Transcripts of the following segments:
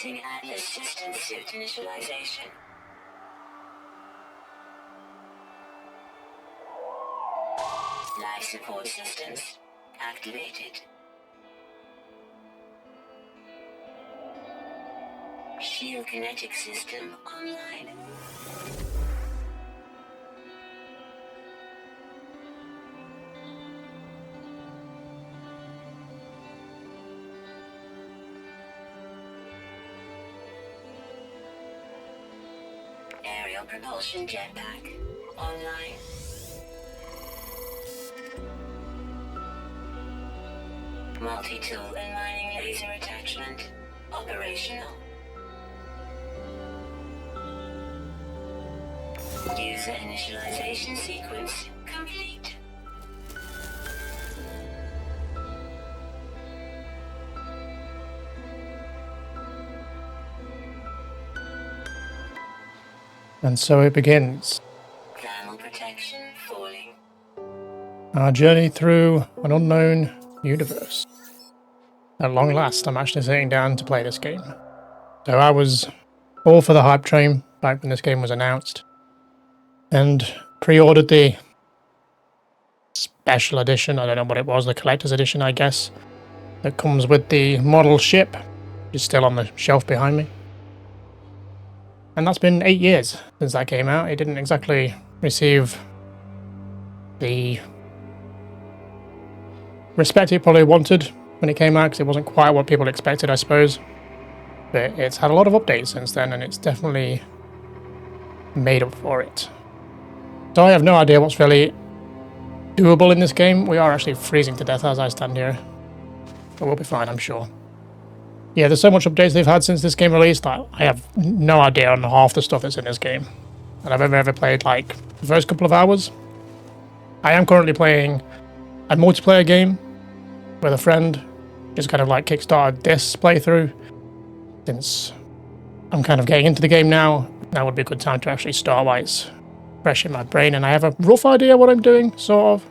Starting Atlas System Suit Initialization. Life support systems activated. Shield kinetic system online. Aerial propulsion jetpack online. Multi-tool and mining laser attachment operational. User initialization sequence complete. And so it begins. Thermal protection falling. Our journey through an unknown universe. At long last, I'm actually sitting down to play this game. So I was all for the hype train back when this game was announced, and pre-ordered the special edition, I don't know what it was, the collector's edition, I guess, that comes with the model ship, which is still on the shelf behind me. And that's been 8 years since that came out. It didn't exactly receive the respect it probably wanted when it came out, because it wasn't quite what people expected, I suppose. But it's had a lot of updates since then, and it's definitely made up for it. So I have no idea what's really doable in this game. We are actually freezing to death as I stand here, but we'll be fine, I'm sure. Yeah, there's so much updates they've had since this game released that I have no idea on half the stuff that's in this game. And I've ever played like the first couple of hours. I am currently playing a multiplayer game with a friend, just kind of like kickstarted this playthrough. Since I'm kind of getting into the game now, that would be a good time to actually start while it's fresh in my brain and I have a rough idea what I'm doing, sort of.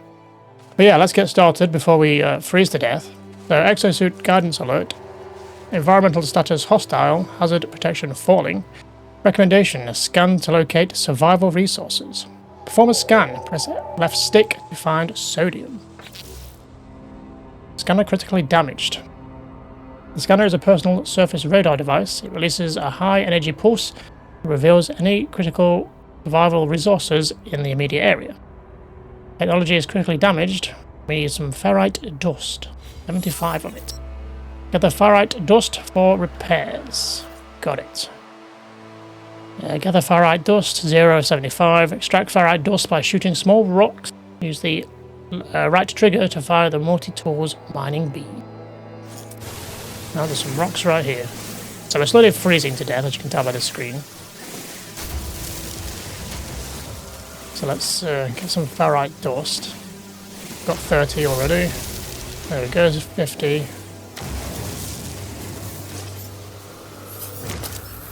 But yeah, let's get started before we freeze to death. So, exosuit guidance alert. Environmental status hostile, hazard protection falling. Recommendation, scan to locate survival resources. Perform a scan, press left stick to find sodium. Scanner critically damaged. The scanner is a personal surface radar device. It releases a high energy pulse that reveals any critical survival resources in the immediate area. Technology is critically damaged. We need some ferrite dust. 75 of it. Gather ferrite dust for repairs. Got it. Gather ferrite dust, 0.75. Extract ferrite dust by shooting small rocks. Use the right trigger to fire the multi-tool's mining beam. Now there's some rocks right here. So we're slowly freezing to death, as you can tell by the screen. So let's get some ferrite dust. Got 30 already. There we go, 50.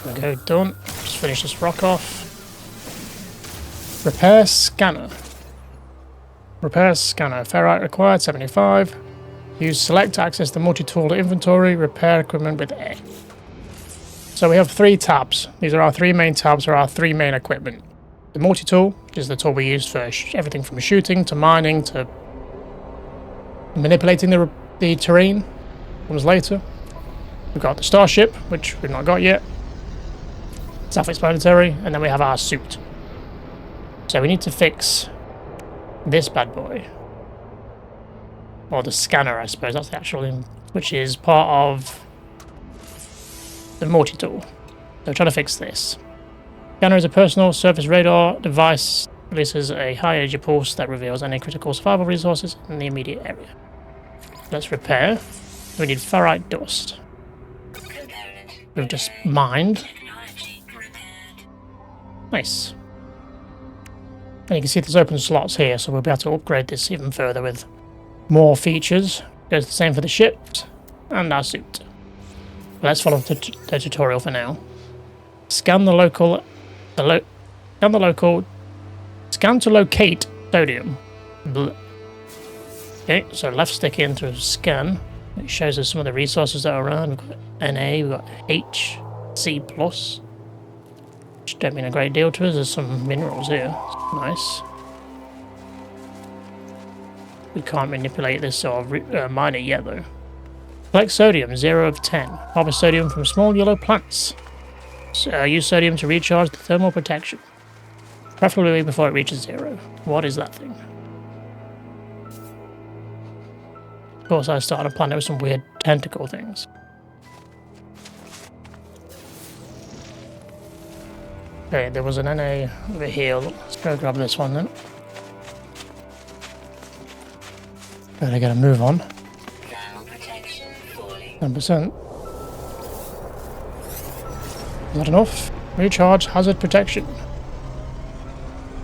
There we go, done. Just finish this rock off. Repair scanner. Repair scanner. Ferrite required, 75. Use select to access the multi-tool inventory. Repair equipment with A. So we have 3 tabs. These are our 3 main tabs, or our 3 main equipment. The multi-tool, which is the tool we use for everything from shooting to mining to manipulating the terrain. Comes later. We've got the starship, which we've not got yet. Self-explanatory, and then we have our suit. So we need to fix this bad boy. Or the scanner, I suppose, that's the actual, which is part of the multi-tool. So we're trying to fix this. Scanner is a personal surface radar device. Releases a high energy pulse that reveals any critical survival resources in the immediate area. Let's repair. We need ferrite dust. We've just mined. Nice. And you can see there's open slots here, so we'll be able to upgrade this even further with more features. Goes the same for the ships and our suit. Let's follow the tutorial for now. Scan to locate sodium. Blech. Okay, so left stick in to scan. It shows us some of the resources that are around. We've got Na, we've got H, C+. Which don't mean a great deal to us. There's some minerals here. Nice. We can't manipulate this or mine it yet, though. Collect sodium, 0 of 10. Harvest sodium from small yellow plants. Use sodium to recharge the thermal protection. Preferably before it reaches 0. What is that thing? Of course, I started a planet with some weird tentacle things. Okay, there was an NA over here. Let's go grab this one then. Better get a move on. 10%. Is that enough? Recharge hazard protection.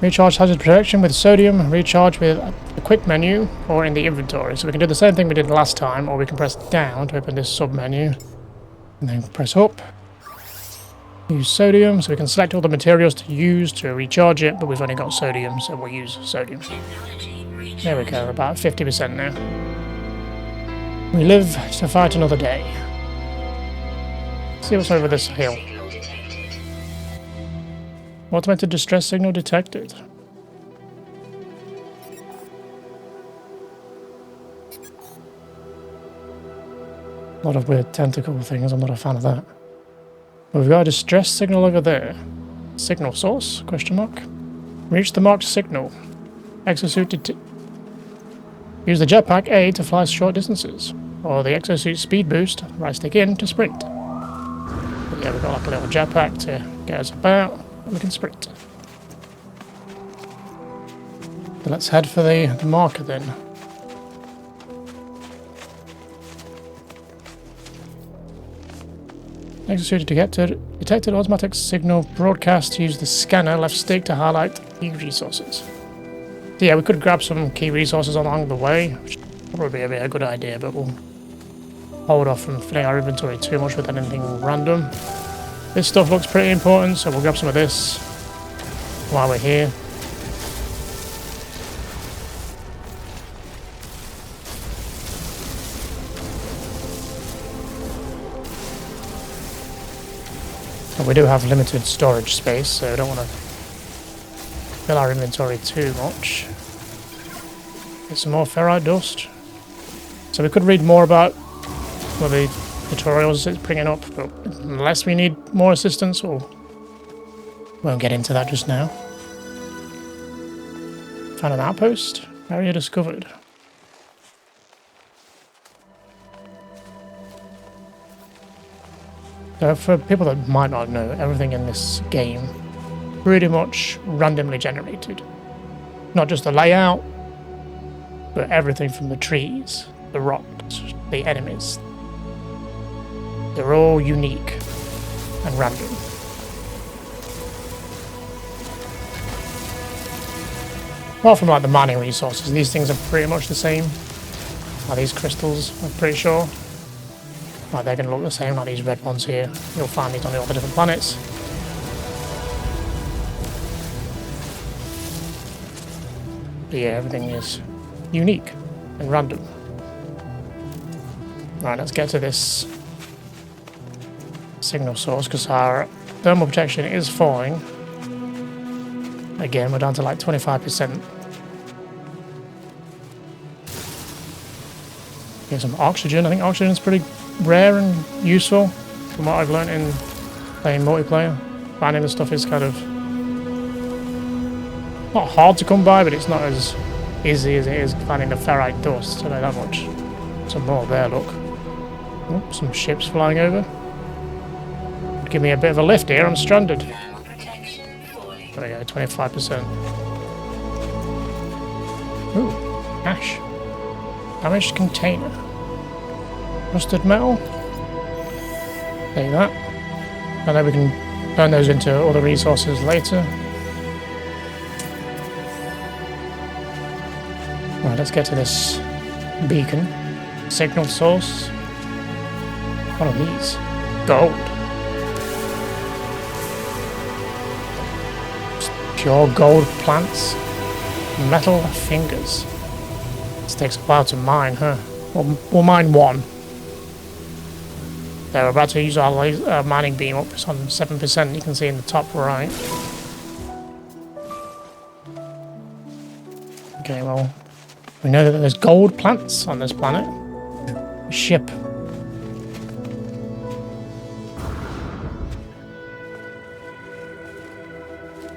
Recharge hazard protection with sodium, recharge with the quick menu or in the inventory. So we can do the same thing we did last time, or we can press down to open this sub menu and then press up. Use sodium, so we can select all the materials to use to recharge it, but we've only got sodium, so we'll use sodium. There we go, we're about 50% now. We live to fight another day. See what's over this hill. Automated distress signal detected. A lot of weird tentacle things, I'm not a fan of that. We've got a distress signal over there. Signal source? Question mark. Reach the marked signal. Exosuit use the jetpack A to fly short distances. Or the exosuit speed boost, right stick in to sprint. But yeah, we've got like a little jetpack to get us about, and we can sprint. So let's head for the marker then. Exosuit detected automatic signal broadcast. Use the scanner left stick to highlight key resources. So yeah, we could grab some key resources along the way, which would probably be a good idea, but we'll hold off from filling our inventory too much with anything random. This stuff looks pretty important, so we'll grab some of this while we're here. We do have limited storage space, so I don't want to fill our inventory too much. Get some more ferrite dust. So we could read more about some of the tutorials it's bringing up, but unless we need more assistance, we won't get into that just now. Found an outpost. Area discovered. So for people that might not know, everything in this game pretty much randomly generated. Not just the layout, but everything from the trees, the rocks, the enemies. They're all unique and random. Apart from like the mining resources, these things are pretty much the same. Like these crystals, I'm pretty sure. Like they're going to look the same like these red ones here. You'll find these on all the different planets. But yeah, everything is unique and random. Right, let's get to this signal source because our thermal protection is falling. Again, we're down to like 25%. Get some oxygen. I think oxygen is pretty rare and useful from what I've learned in playing multiplayer. Finding this stuff is kind of not hard to come by, but it's not as easy as it is finding the ferrite dust. I know that much. Some more there, look. Oh, some ships flying over. Give me a bit of a lift here, I'm stranded. There we go, 25%. Ooh, ash. Damaged container. Rusted metal. Take that. And then we can turn those into other resources later. Right, let's get to this beacon. Signal source. What are these? Gold. Just pure gold plants. Metal fingers. This takes a while to mine, huh? We'll mine one. So we're about to use our mining beam up. It's on 7%, you can see in the top right. Okay, well, we know that there's gold plants on this planet. Ship.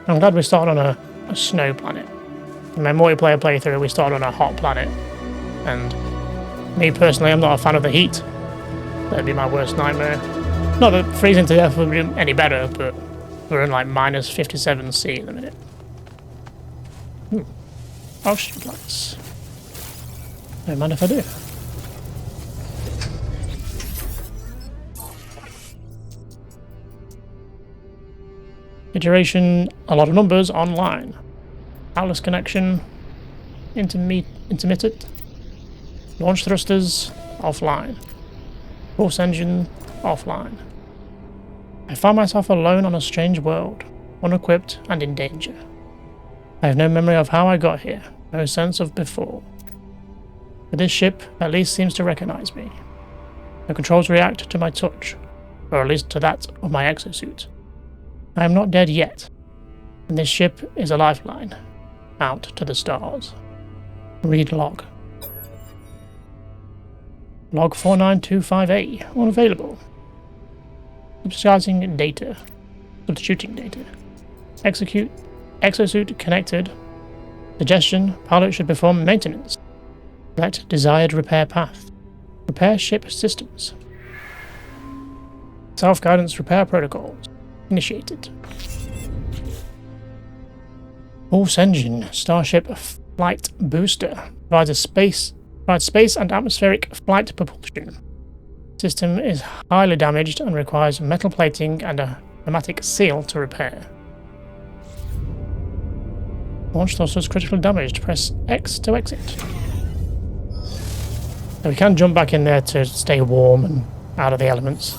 I'm glad we started on a snow planet. In my multiplayer playthrough, we started on a hot planet. And me personally, I'm not a fan of the heat. That'd be my worst nightmare. Not that freezing to death would be any better, but we're in like minus 57 C at the minute. Oxygen plants. Don't mind if I do. Iteration, a lot of numbers online. Atlas connection, intermittent. Launch thrusters, offline. Force engine, offline. I find myself alone on a strange world, unequipped and in danger. I have no memory of how I got here, no sense of before. But this ship at least seems to recognize me. The controls react to my touch, or at least to that of my exosuit. I am not dead yet, and this ship is a lifeline, out to the stars. Read log. Log 4925A, unavailable. Substituting data. Exosuit connected. Suggestion, pilot should perform maintenance. Select desired repair path. Repair ship systems. Self-guidance repair protocols. Initiated. Force engine, Starship flight booster, provides space and atmospheric flight propulsion. System is highly damaged and requires metal plating and a pneumatic seal to repair. Launch thrusters critically damaged. Press X to exit. So we can jump back in there to stay warm and out of the elements.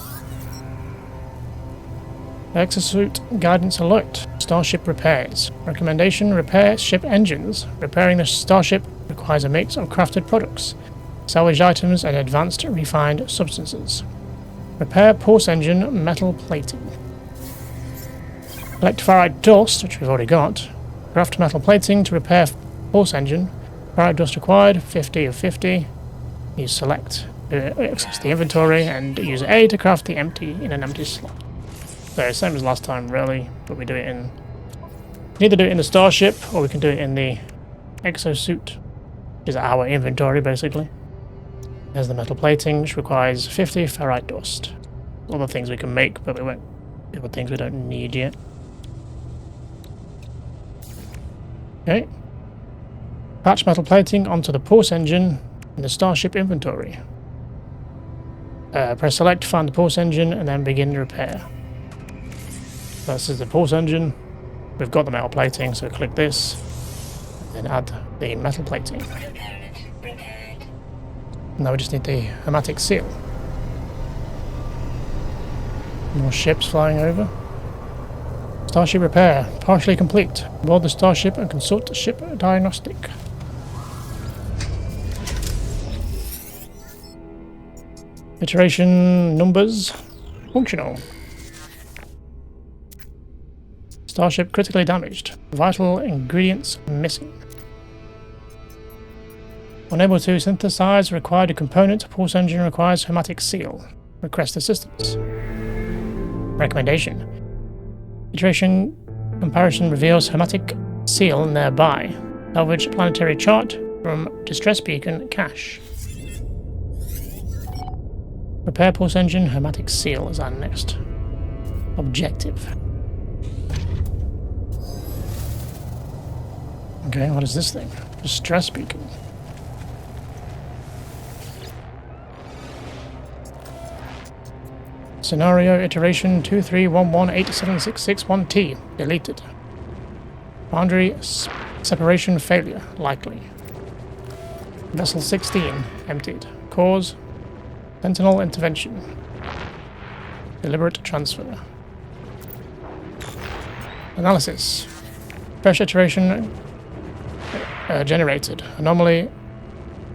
Exosuit guidance alert. Starship repairs. Recommendation: repair ship engines. Repairing the Starship requires a mix of crafted products, salvaged items, and advanced refined substances. Repair pulse engine metal plating. Collect ferrite dust, which we've already got. Craft metal plating to repair pulse engine. Ferrite dust required, 50 of 50. Use select. Access the inventory and use A to craft the in an empty slot. So same as last time really, but we do it in... either do it in the Starship or we can do it in the exosuit, which is our inventory basically. There's the metal plating, which requires 50 ferrite dust. Other things we can make, but we won't do things we don't need yet. Okay. Patch metal plating onto the pulse engine in the Starship inventory. Press select to find the pulse engine and then begin repair. This is the pulse engine. We've got the metal plating, so click this, and then add the metal plating. Now we just need the pneumatic seal. More ships flying over. Starship repair, partially complete. Board the Starship and consult ship diagnostic. Iteration numbers, functional. Starship critically damaged. Vital ingredients missing. Unable to synthesize required component. Pulse engine requires pneumatic seal. Request assistance. Recommendation. Iteration comparison reveals pneumatic seal nearby. Salvage planetary chart from distress beacon cache. Repair pulse engine pneumatic seal is our next objective. Okay, what is this thing? Distress beacon. Scenario iteration 2311876661T. Deleted. Boundary separation failure. Likely. Vessel 16. Emptied. Cause. Sentinel intervention. Deliberate transfer. Analysis. Fresh iteration generated. Anomaly.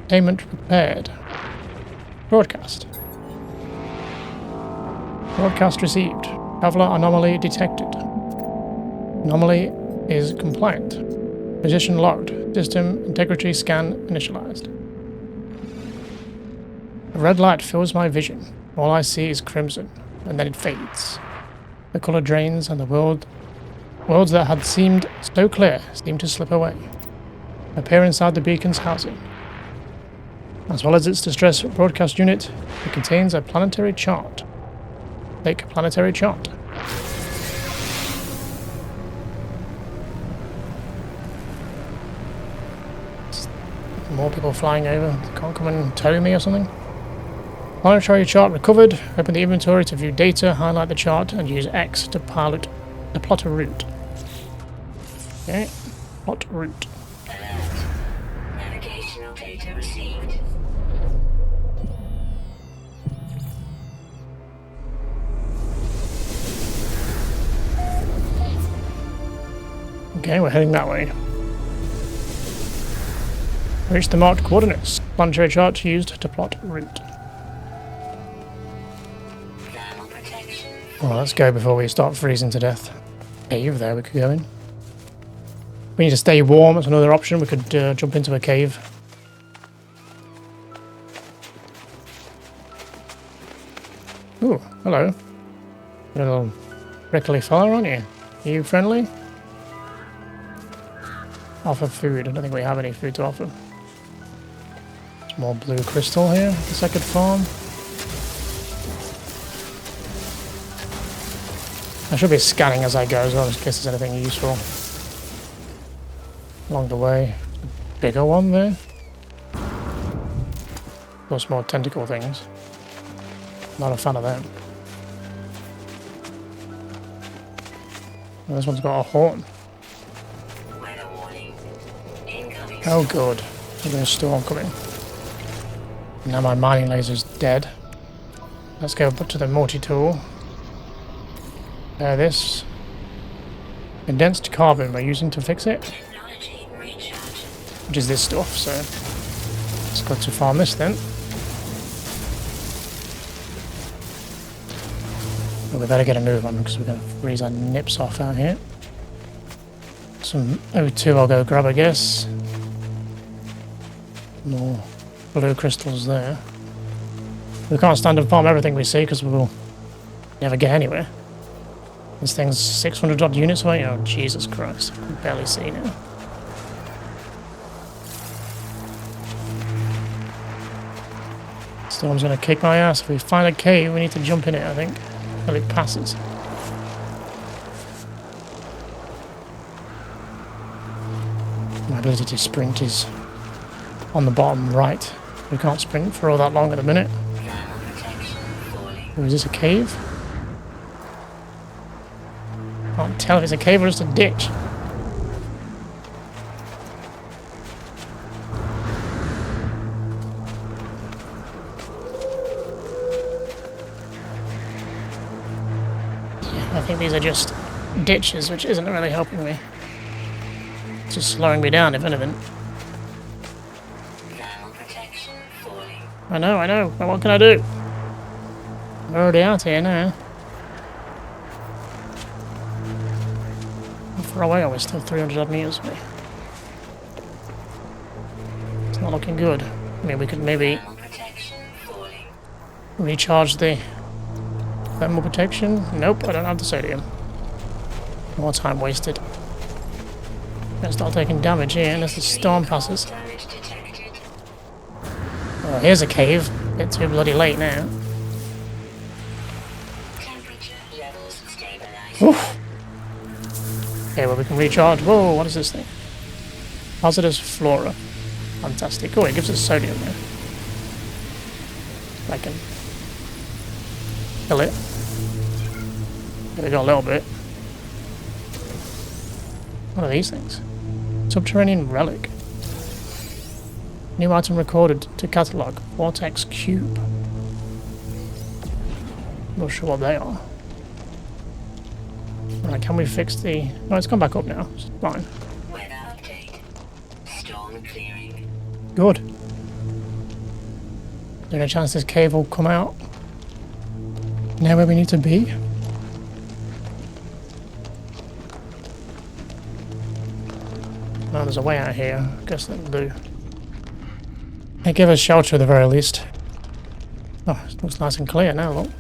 Containment prepared. Broadcast. Broadcast received. Traveler anomaly detected. Anomaly is compliant. Position logged. System integrity scan initialized. A red light fills my vision. All I see is crimson, and then it fades. The color drains, and the worlds that had seemed so clear seem to slip away. Appear inside the beacon's housing. As well as its distress broadcast unit, it contains a planetary chart. Take planetary chart. More people flying over. They can't come and tow me or something. Planetary chart recovered. Open the inventory to view data, highlight the chart, and use X to plot a route. Okay, plot route. Alert. Navigational data received. Okay, we're heading that way. Reach the marked coordinates. Planetary chart used to plot route. Thermal protection. Well, let's go before we start freezing to death. Cave there we could go in. We need to stay warm, that's another option. We could jump into a cave. Ooh, hello. You're a little prickly fella, aren't you? Are you friendly? Offer food. I don't think we have any food to offer. Some more blue crystal here. I guess I could farm. I should be scanning as I go as well, in case there's anything useful along the way. Bigger one there. Lots more tentacle things. Not a fan of them. Well, this one's got a horn. Weather warning. Incoming. Oh good. There's a storm coming. Now my mining laser's dead. Let's go up to the multi-tool. This. Condensed carbon we're using to fix it. Technology recharge. Which is this stuff, so let's go to farm this then. Well, we better get a move on because we're going to freeze our nips off out here. Some O2 I'll go grab, I guess. More blue crystals there. We can't stand and farm everything we see because we will never get anywhere. This thing's 600 odd units away. Oh, Jesus Christ. I can barely see now. Storm's going to kick my ass. If we find a cave, we need to jump in it, I think. Well, it passes. My ability to sprint is on the bottom right. We can't sprint for all that long at the minute. Thermal protection falling. Oh, is this a cave? Can't tell if it's a cave or just a ditch. I think these are just ditches, which isn't really helping me. It's just slowing me down, if anything. Thermal protection falling. I know, but what can I do? We're already out here now. How far away are we? Still 300 odd meters away. It's not looking good. I mean, we could maybe Thermal protection falling. recharge the thermal protection. Nope, I don't have the sodium. More time wasted. Gonna start taking damage here unless the storm passes. Damage detected. Oh, here's a cave. Bit too bloody late now. Temperature levels stabilized. Oof. Okay, well we can recharge. Whoa, what is this thing? Hazardous flora. Fantastic. Oh, it gives us sodium there. I can kill it. We got a little bit. What are these things? Subterranean relic. New item recorded to catalogue. Vortex cube. Not sure what they are. Right, can we fix the... No, it's gone back up now. It's fine. Weather update. Storm clearing. Good. Is there any chance this cave will come out? Now where we need to be? Oh, there's a way out here. I guess that'll do. They give us shelter at the very least. Oh, it looks nice and clear now, look.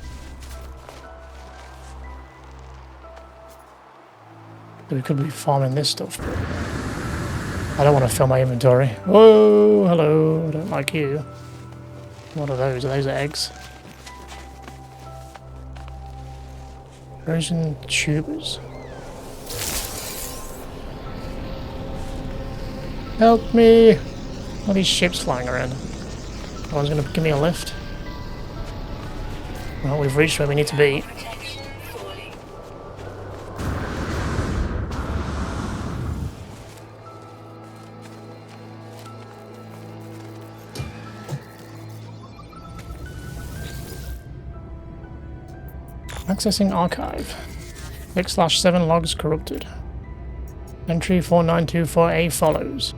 We could be farming this stuff. I don't want to fill my inventory. Whoa, hello. I don't like you. What are those? Are those eggs? Frozen tubers. Help me! All these ships flying around. No one's going to give me a lift. Well, we've reached where we need to be. Protection falling. Accessing archive. X/7 logs corrupted. Entry 4924A follows.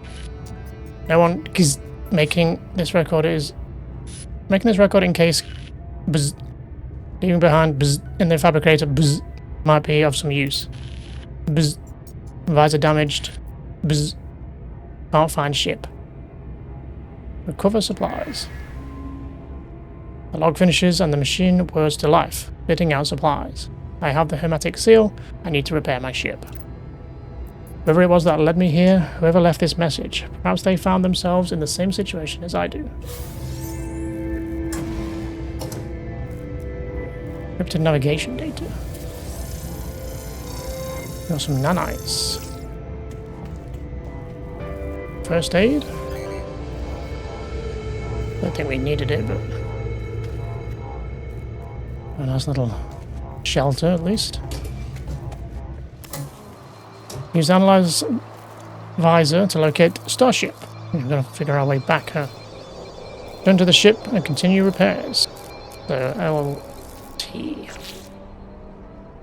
No one is making this record in case bzz, leaving behind bzz in the fabricator bzz, might be of some use. Bzz, visor damaged. Bzz, can't find ship. Recover supplies. The log finishes and the machine whirs to life, spitting out supplies. I have the hermetic seal. I need to repair my ship. Whoever it was that led me here, whoever left this message, perhaps they found themselves in the same situation as I do. Encrypted navigation data. Got some nanites. First aid? Don't think we needed it, but a nice little shelter at least. Use analyze visor to locate starship. We're gonna figure our way back, huh? Turn to the ship and continue repairs. So LT.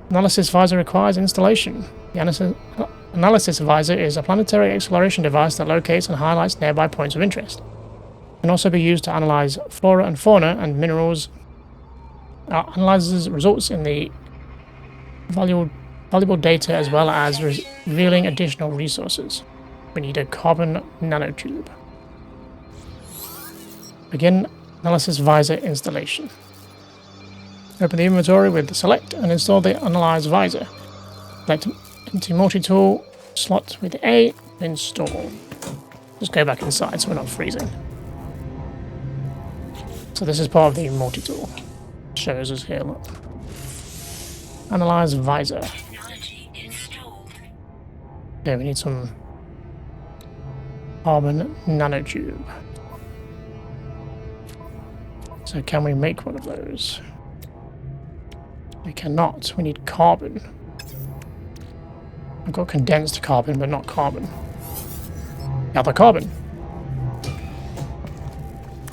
Analysis visor requires installation. The analysis visor is a planetary exploration device that locates and highlights nearby points of interest. It can also be used to analyze flora and fauna and minerals. Analyzes results in the valuable data as well as revealing additional resources. We need a carbon nanotube. Begin analysis visor installation. Open the inventory with select and install the analyze visor. Select empty multi-tool slot with A, install. Just go back inside so we're not freezing. So this is part of the multi-tool. Shows us here, look. Analyze visor. Technology installed. Okay, we need some carbon nanotube. So can we make one of those? We cannot. We need carbon. I've got condensed carbon, but not carbon. Gather carbon.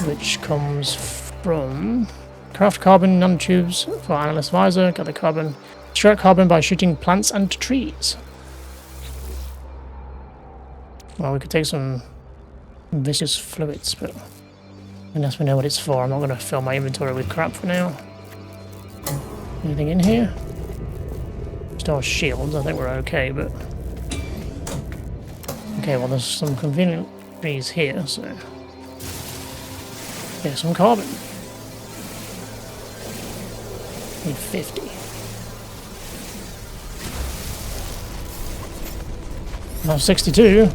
Which comes from... Craft carbon nanotubes for analyst visor. Gather carbon. Extract carbon by shooting plants and trees. Well, we could take some viscous fluids, but unless we know what it's for, I'm not going to fill my inventory with crap for now. Anything in here? Store shields. I think we're okay, but okay. Well, there's some convenient trees here, so there's some carbon. Need 50. Now 62.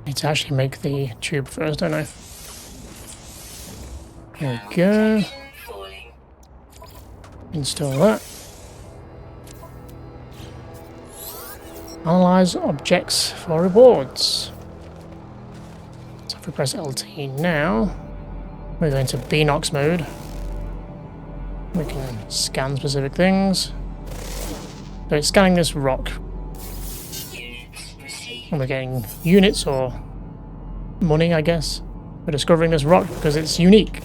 Need to actually make the tube first, don't I? There we go. Falling. Install that. Analyze objects for rewards. So if we press LT now, we're going to Beanox mode. We can scan specific things. So it's scanning this rock. Units received. And we're getting units or money, I guess. We're discovering this rock because it's unique.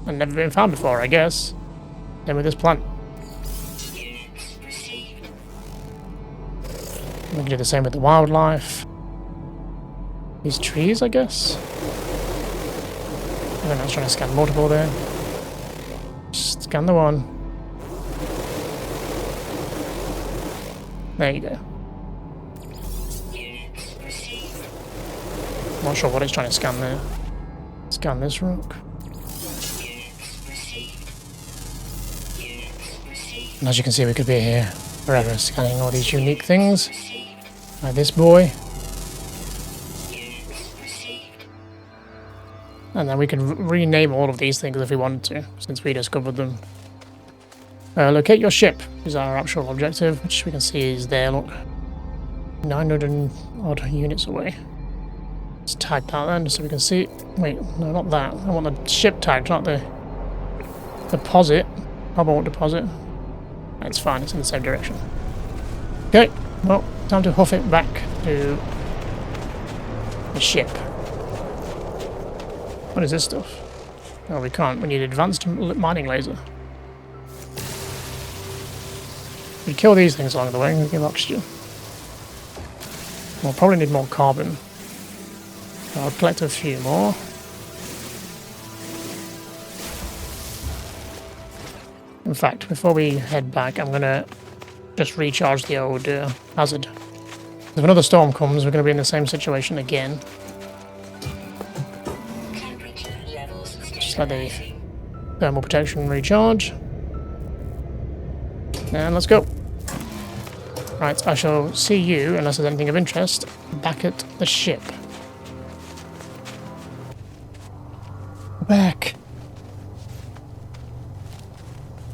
And never been found before, I guess. Then with this plant. Units received. We can do the same with the wildlife. These trees, I guess. I was trying to scan multiple there. Just scan the one. There you go. Not sure what it's trying to scan there. Scan this rock. And as you can see, we could be here forever scanning all these unique things. Like this boy. And then we can rename all of these things if we wanted to, since we discovered them. Locate your ship is our actual objective, which we can see is there, look. 900 and odd units away. Let's tag that then, so we can see. Wait, no, not that. I want the ship tagged, not the deposit. Cobalt deposit. That's fine, it's in the same direction. Okay, well, time to hoof it back to the ship. What is this stuff? Oh, we can't. We need advanced mining laser. We kill these things along the way and give oxygen. We'll probably need more carbon. I'll collect a few more. In fact, before we head back, I'm going to just recharge the old hazard. If another storm comes, we're going to be in the same situation again. Just let the thermal protection recharge. And let's go. Right, I shall see you, unless there's anything of interest, back at the ship. Back.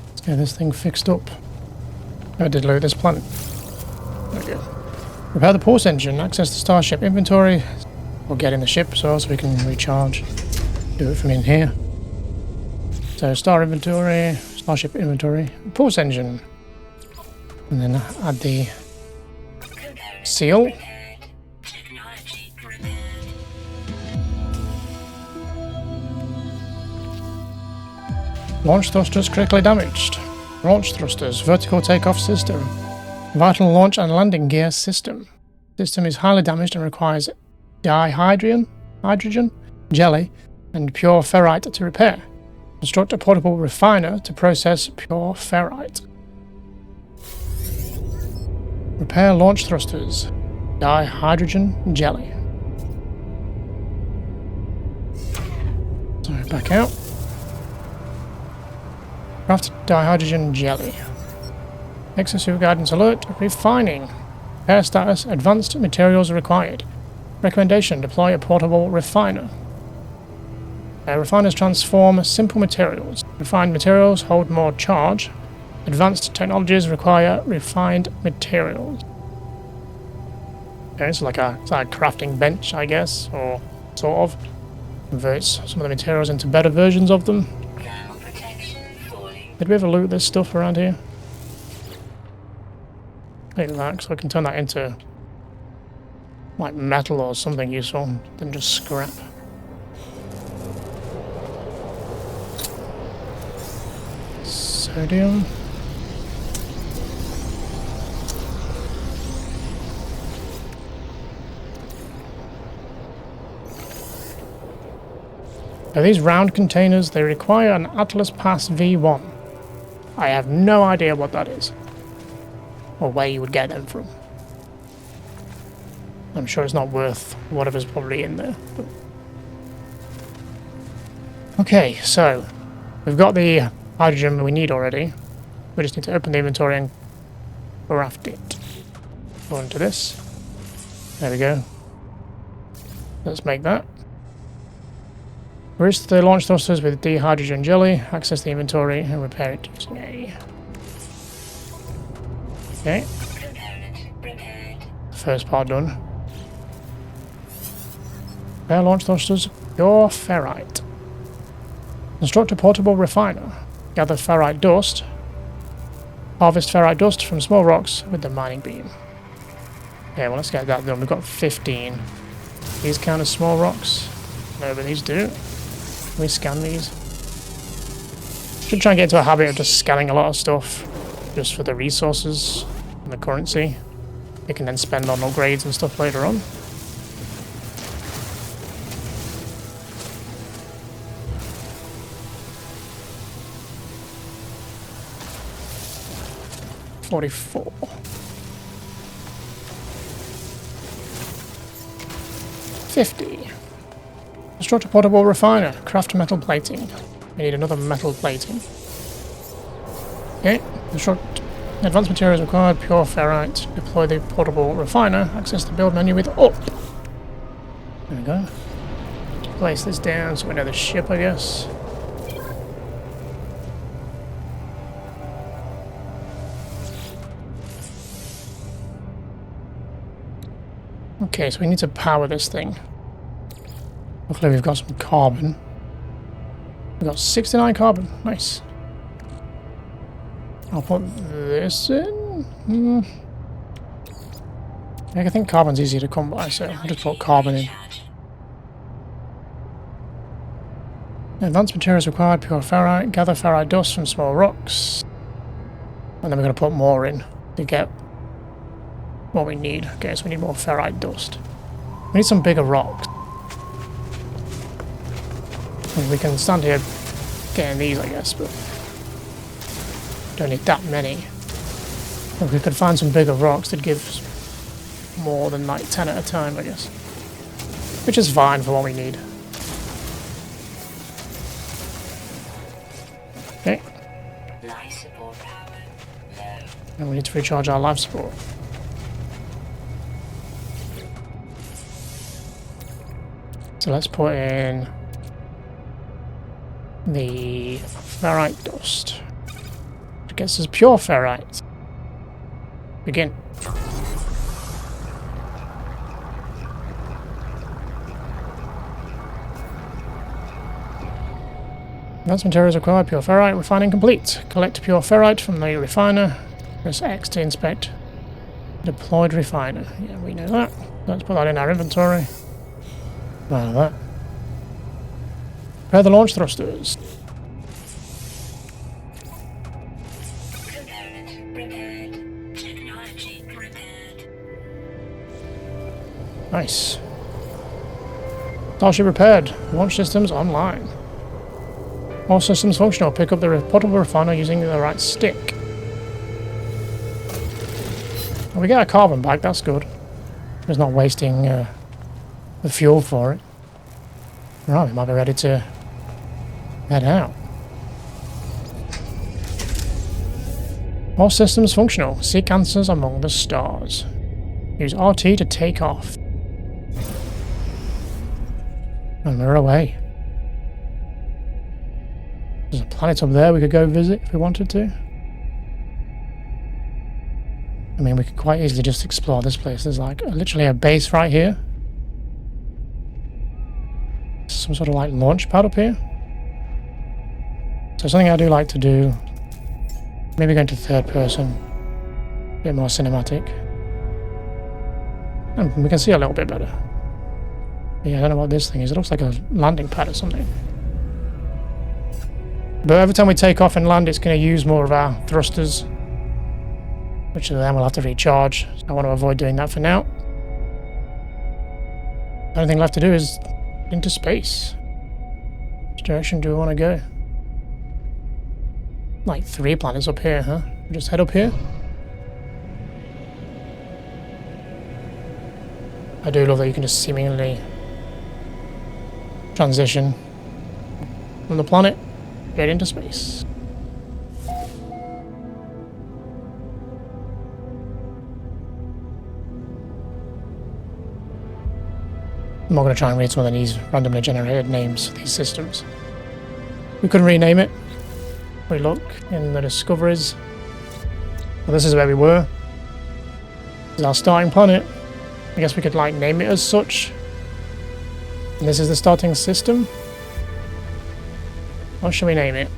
Let's get this thing fixed up. I did load this planet. There we go. Repair the pulse engine, access the starship inventory. We'll get in the ship so we can recharge. Do it from in here. So starship inventory, pulse engine. And then add the seal. Launch thrusters critically damaged. Launch thrusters, vertical takeoff system. Vital launch and landing gear system. System is highly damaged and requires dihydrogen, jelly, and pure ferrite to repair. Construct a portable refiner to process pure ferrite. Repair launch thrusters. Dihydrogen jelly. So back out. Craft dihydrogen jelly. Exosuit guidance alert. Refining. Repair status. Advanced materials required. Recommendation. Deploy a portable refiner. Refiners transform simple materials. Refined materials hold more charge. Advanced technologies require refined materials. Okay, it's like a crafting bench, I guess, or sort of. Converts some of the materials into better versions of them. Did we ever loot this stuff around here? Like that, so I can turn that into like metal or something useful than just scrap. Sodium. Now these round containers, they require an Atlas Pass V1. I have no idea what that is. Or where you would get them from. I'm sure it's not worth whatever's probably in there. But... okay, so we've got the hydrogen we need already. We just need to open the inventory and craft it. Go into this. There we go. Let's make that. Release the launch thrusters with dihydrogen jelly. Access the inventory and repair it using A. Okay. First part done. Repair launch thrusters. Pure ferrite. Construct a portable refiner. Gather ferrite dust. Harvest ferrite dust from small rocks with the mining beam. Okay, well let's get that done. We've got 15. These count as small rocks? No, but these do. Can we scan these? Should try and get into a habit of just scanning a lot of stuff. Just for the resources and the currency. you can then spend on upgrades and stuff later on. $44. 50. Construct a portable refiner. Craft metal plating. We need another metal plating. Okay. Construct advanced materials required. Pure ferrite. Deploy the portable refiner. Access the build menu with up. There we go. Place this down so we know the ship, I guess. Okay, so we need to power this thing. Hopefully we've got some carbon. We've got 69 carbon. Nice. I'll put this in. I think carbon's easier to come by, so I'll just put carbon in. Advanced materials required. Pure ferrite. Gather ferrite dust from small rocks. And then we're going to put more in to get what we need. Okay, so we need more ferrite dust. We need some bigger rocks. And we can stand here getting these, I guess, but don't need that many. If we could find some bigger rocks, that'd give more than like 10 at a time, I guess. Which is fine for what we need. Okay. Life support power low. And we need to recharge our life support. So let's put in the ferrite dust. It gets us pure ferrite. Begin. Advanced materials required. Pure ferrite. Refining complete. Collect pure ferrite from the refiner. Press X to inspect deployed refiner. Yeah, we know that. Let's put that in our inventory. Like that. Prepare the launch thrusters. Component prepared. Technology prepared. Nice. Starship repaired. Launch systems online. All systems functional. Pick up the portable refiner using the right stick. Well, we get our carbon back. That's good. It's not wasting the fuel for it. Right, we might be ready to head out. All systems functional. Seek answers among the stars. Use RT to take off. And we're away. There's a planet up there we could go visit if we wanted to. I mean, we could quite easily just explore this place. There's like literally a base right here. Some sort of like launch pad up here. So something I do like to do, maybe going to third person, a bit more cinematic. And we can see a little bit better. But yeah, I don't know what this thing is. It looks like a landing pad or something. But every time we take off and land, it's going to use more of our thrusters, which then we'll have to recharge. So I want to avoid doing that for now. The only thing left to do is into space. Which direction do we want to go? Like 3 planets up here, huh? We'll just head up here. I do love that you can just seemingly transition from the planet, get into space. I'm not going to try and read some of these randomly generated names for these systems. We could rename it. We look in the discoveries. Well, this is where we were. This is our starting planet. I guess we could like name it as such. And this is the starting system. What should we name it?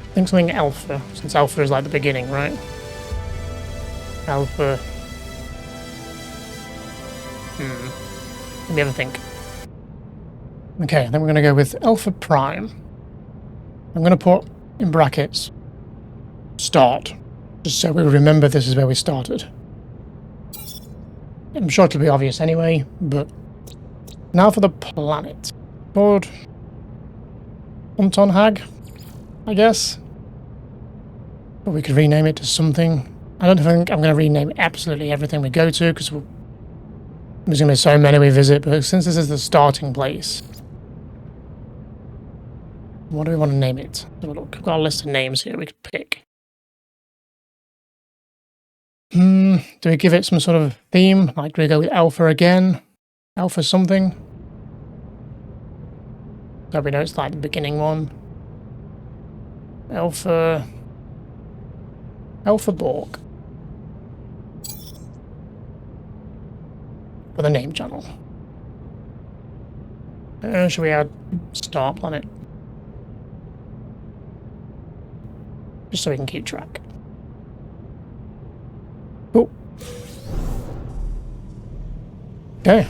I think something Alpha, since Alpha is like the beginning, right? Alpha. Let me have a think. Okay, then we're going to go with Alpha Prime. I'm going to put in brackets start. Just so we remember this is where we started. I'm sure it'll be obvious anyway, but now for the planet. Called Hag, I guess. But we could rename it to something. I don't think I'm going to rename absolutely everything we go to, because there's going to be so many we visit, but since this is the starting place, what do we want to name it? Have a look. I've got a list of names here we could pick. Do we give it some sort of theme? Like, do we go with Alpha again? Alpha something? So we know it's like the beginning one. Alpha Borg. For the name channel. Should we add Star Planet? Just so we can keep track. Oh. Okay.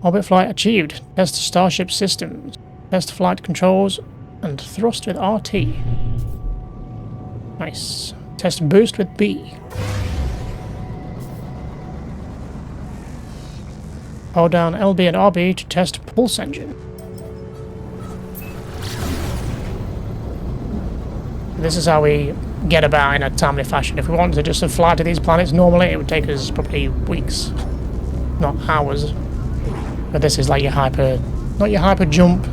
Orbit flight achieved. Test Starship systems. Test flight controls and thrust with RT. Nice. Test boost with B. Hold down LB and RB to test pulse engine. This is how we get about in a timely fashion. If we wanted to just fly to these planets normally, it would take us probably weeks, not hours. But this is like your not your hyper jump.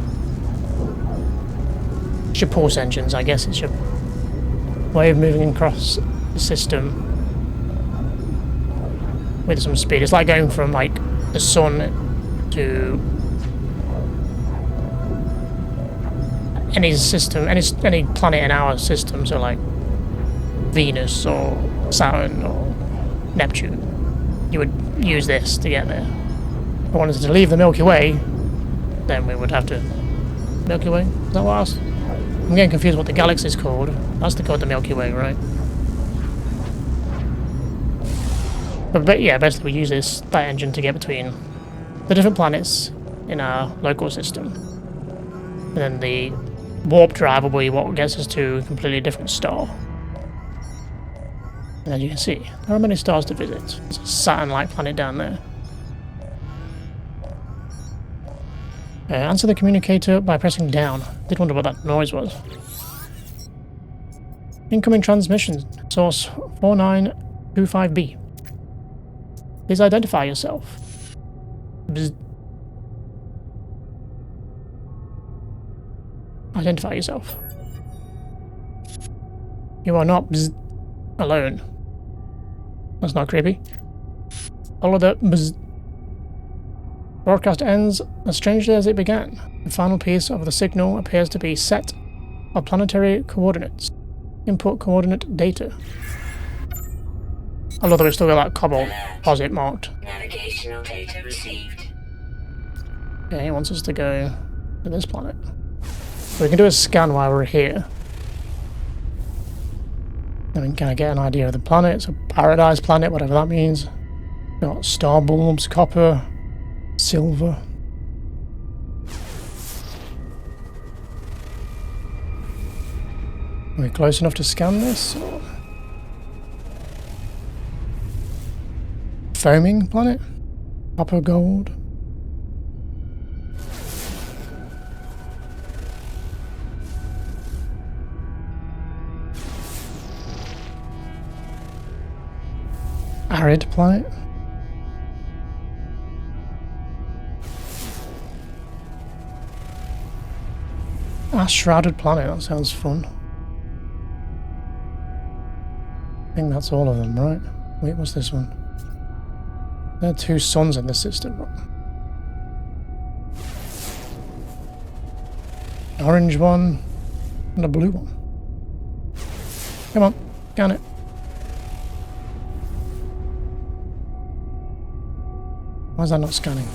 It's your pulse engines, I guess. It's your way of moving across the system with some speed. It's like going from like the sun to any system, any planet in our system, so like Venus or Saturn or Neptune. You would use this to get there. If we wanted to leave the Milky Way, then we would have to... Milky Way? Is that what I was... I'm getting confused what the galaxy is called. That's called the Milky Way, right? But yeah, basically we use that engine to get between the different planets in our local system. And then the warp drive will be what gets us to a completely different star. And as you can see, there are many stars to visit. There's a Saturn-like planet down there. Answer the communicator by pressing down. Did wonder what that noise was. Incoming transmission, source 4925B. Please identify yourself. Bzz. Identify yourself. You are not alone. That's not creepy. Follow the broadcast ends as strangely as it began. The final piece of the signal appears to be set of planetary coordinates. Input coordinate data. I love that we've still got that cobalt deposit marked. Navigational data received. Okay, he wants us to go to this planet. So we can do a scan while we're here. And we can kind of get an idea of the planet. It's a paradise planet, whatever that means. Got star bulbs, copper, silver. Are we close enough to scan this? Or... Foaming planet? Copper gold? Arid planet? Ash-shrouded planet, that sounds fun. I think that's all of them, right? Wait, what's this one? There are two suns in the system. An orange one and a blue one. Come on, scan it. Why is that not scanning?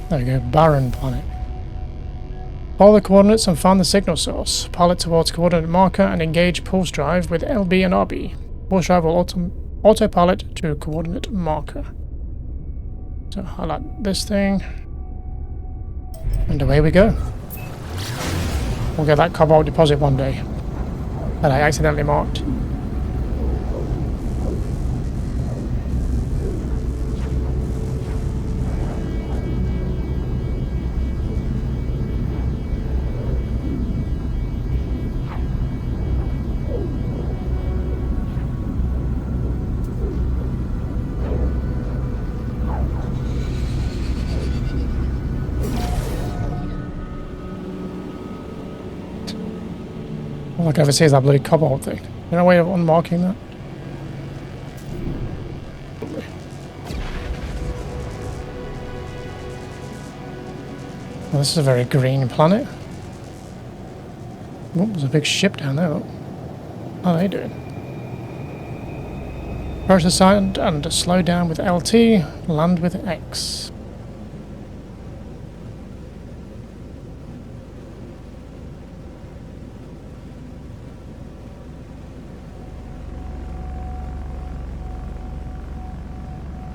There we go, barren planet. Follow the coordinates and find the signal source. Pilot towards coordinate marker and engage pulse drive with LB and RB. Pulse drive will autopilot to coordinate marker. So highlight this thing. And away we go. We'll get that cobalt deposit one day. that I accidentally marked. All I can ever see is that bloody cobalt thing. You know a way of unmarking that? Well, this is a very green planet. Oh, there's a big ship down there. Look. How are they doing? Approach the side and slow down with LT, land with X.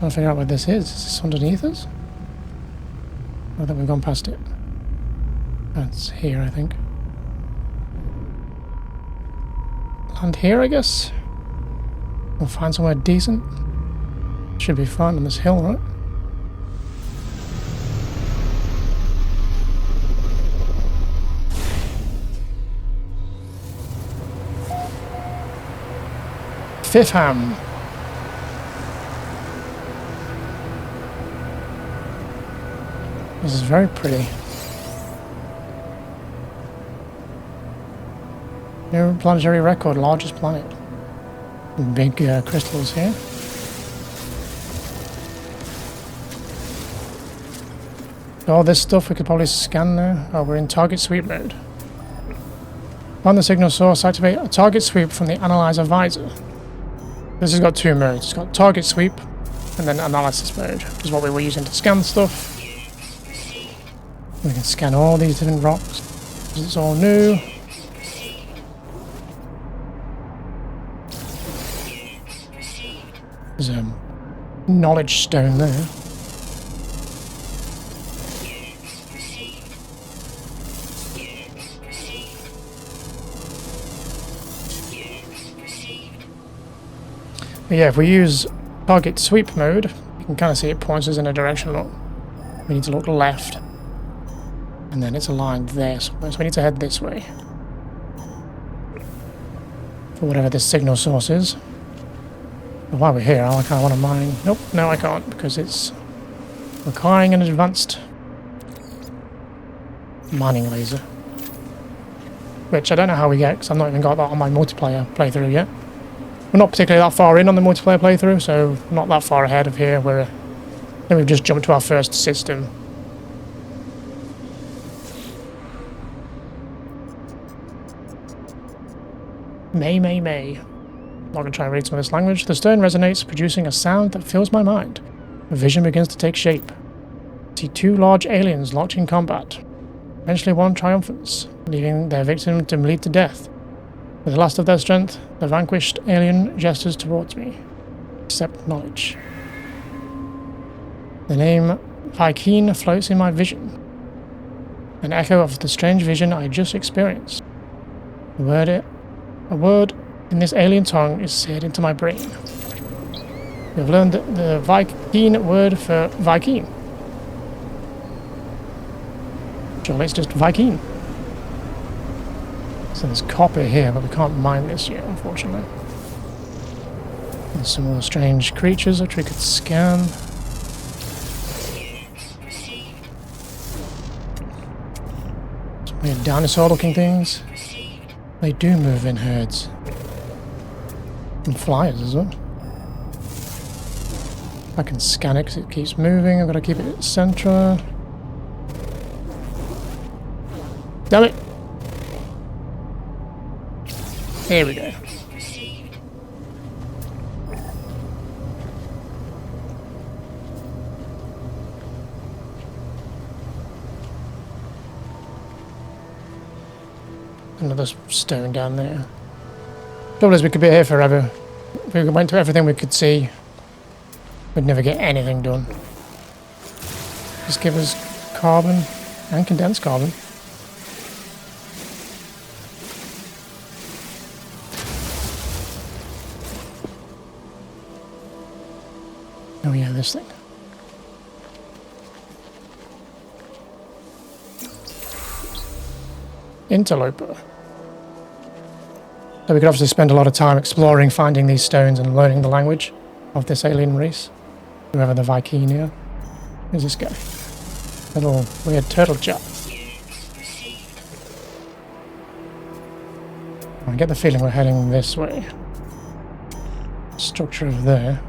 Trying to figure out what this is. Is this underneath us? I think we've gone past it. That's here, I think. Land here, I guess. We'll find somewhere decent. Should be fine on this hill, right? Fiftham. This is very pretty. New planetary record, largest planet. Big crystals here. All this stuff we could probably scan now. Oh, we're in target sweep mode. On the signal source, activate a target sweep from the analyzer visor. This has got two modes. It's got target sweep and then analysis mode, which is what we were using to scan stuff. We can scan all these different rocks. It's all new. There's a knowledge stone there. But yeah, if we use target sweep mode, you can kind of see it points us in a direction. Look, we need to look left. And then it's aligned there somewhere, so we need to head this way. For whatever this signal source is. But while we're here, I kind of want to mine... Nope, no I can't, because it's requiring an advanced mining laser. Which I don't know how we get, because I've not even got that on my multiplayer playthrough yet. We're not particularly that far in on the multiplayer playthrough, so not that far ahead of here. I think we've just jumped to our first system. May. I'm not going to try and read some of this language. The stone resonates, producing a sound that fills my mind. A vision begins to take shape. I see two large aliens locked in combat. Eventually one triumphants, leaving their victim to bleed to death. With the last of their strength, the vanquished alien gestures towards me. Accept knowledge. The name Vy'keen floats in my vision. An echo of the strange vision I just experienced. A word in this alien tongue is seared into my brain. We have learned the Vy'keen word for Vy'keen. Surely it's just Vy'keen. So there's copper here, but we can't mine this yet, unfortunately. There's some more strange creatures which we could scan. Some weird dinosaur-looking things. They do move in herds. And flyers as well. I can scan it because it keeps moving. I've got to keep it central. Damn it! Here we go. Another stone down there. Trouble is, we could be here forever. If we went to everything we could see, we'd never get anything done. Just give us carbon and condensed carbon. of this thing. Interloper. So we could obviously spend a lot of time exploring, finding these stones and learning the language of this alien race. Whoever the Viking. Who's this guy? Little weird turtle chap. I get the feeling we're heading this way. Structure over there.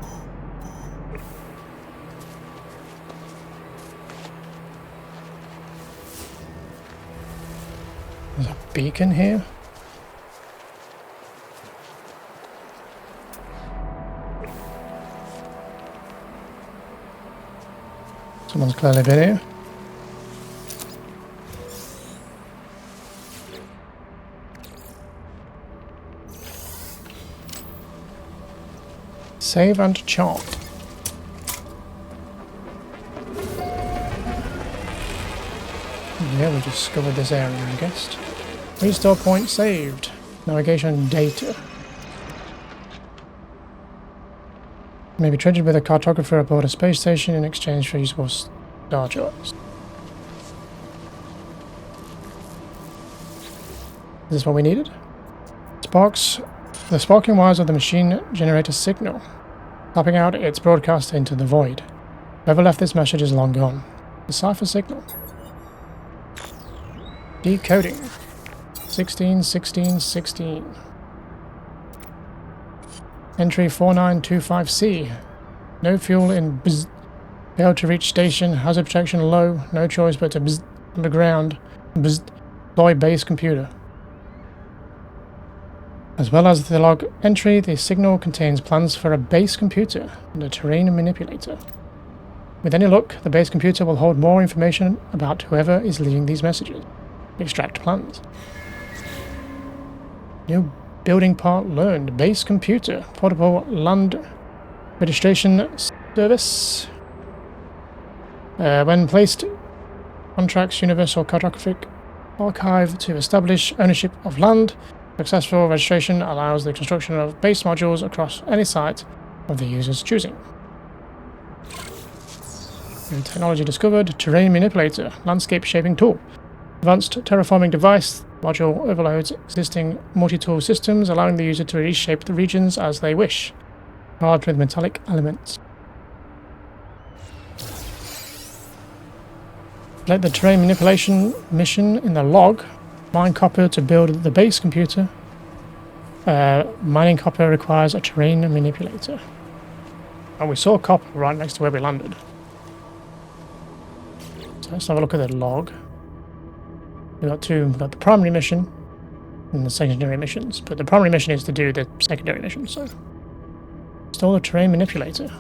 There's a beacon here. Someone's clearly been here. Save and chart. Yeah, we discovered this area, I guess. Restore point saved. Navigation data. May be traded with a cartographer aboard a space station in exchange for usable star charts. Is this what we needed? Sparks. The sparking wires of the machine generate a signal. Tapping out, it's broadcast into the void. Whoever left this message is long gone. Decipher signal. Decoding. 16, 16, 16. Entry 4925C. No fuel in bzz. Failed to reach station. Hazard protection low. No choice but to bzz underground. Bzz. Deploy base computer. As well as the log entry, the signal contains plans for a base computer and a terrain manipulator. With any luck, the base computer will hold more information about whoever is leaving these messages. Extract plans. New building part learned. Base computer. Portable land registration service. When placed, contracts Universal Cartographic Archive to establish ownership of land. Successful registration allows the construction of base modules across any site of the user's choosing. New technology discovered. Terrain manipulator. Landscape shaping tool. Advanced terraforming device. Module overloads existing multi-tool systems, allowing the user to reshape the regions as they wish. Carved with metallic elements. Select the terrain manipulation mission in the log. Mine copper to build the base computer. Mining copper requires a terrain manipulator. And we saw copper right next to where we landed. So let's have a look at the log. We've got the primary mission and the secondary missions. But the primary mission is to do the secondary mission, so. Install the terrain manipulator.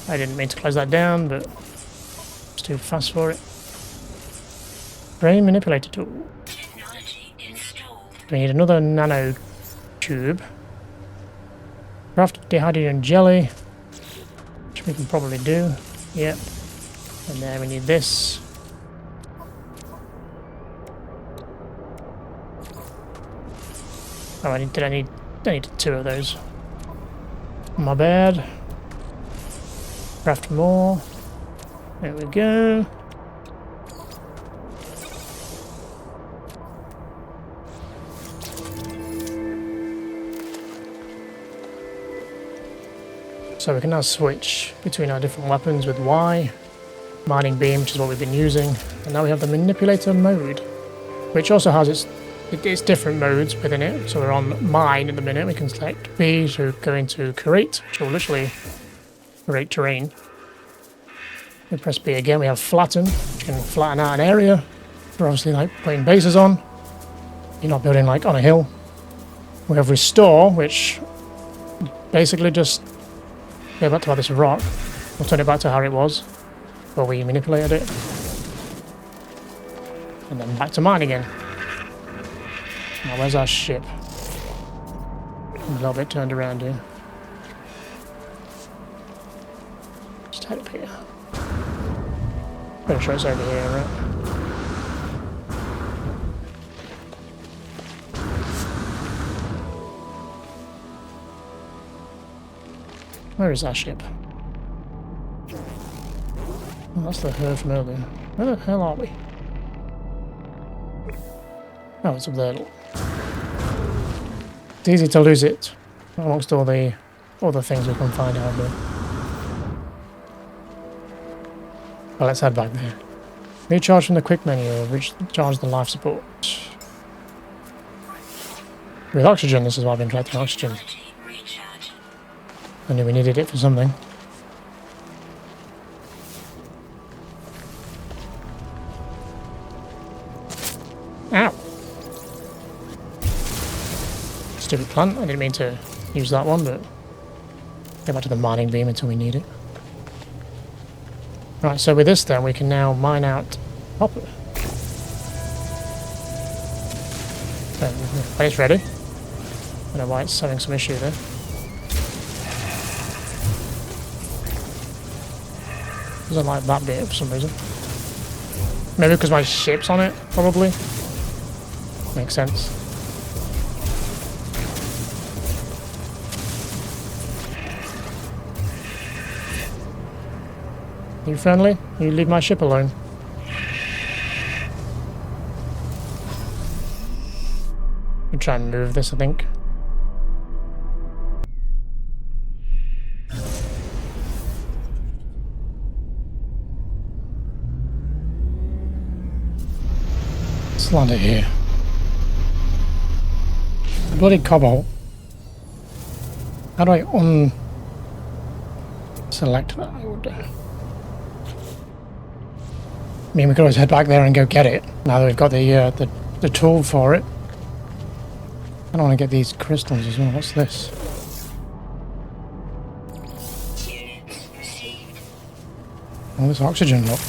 I didn't mean to close that down, but it's too fast for it. Terrain manipulator tool. We need another nano tube. Craft dehydrogen jelly, which we can probably do. Yep. And then we need this. Oh, I need two of those. My bad. Craft more. There we go. So we can now switch between our different weapons with Y, mining beam, which is what we've been using, and now we have the manipulator mode, which also has its different modes within it. So we're on mine at the minute. We can select B to go into create, which will literally create terrain. We press B again. We have flatten, which can flatten out an area. We're obviously like putting bases on. You're not building like on a hill. We have restore, which basically just go back to this rock. We'll turn it back to how it was before we manipulated it. And then back to mine again. Now where's our ship? I'm a little bit turned around here. Just head up here. Pretty sure it's over here, right? Where is our ship? Oh, that's the herd from earlier. Where the hell are we? Oh, it's up there. Look. It's easy to lose it amongst all the other things we can find out here. Well, let's head back there. Recharge from the quick menu. Recharge the life support. With oxygen, this is why I've been collecting oxygen. I knew we needed it for something. Ow! Stupid plant. I didn't mean to use that one, but go back to the mining beam until we need it. Right, so with this then, we can now mine out copper. When it's ready. I don't know why it's having some issue there. Doesn't like that bit for some reason. Maybe because my ship's on it, probably. Makes sense. You friendly? You leave my ship alone. I'll try and move this, I think. Let's land it here. Bloody cobalt. How do I select that? I mean, we could always head back there and go get it. Now that we've got the tool for it. I don't want to get these crystals as well. What's this? Oh, there's oxygen, look.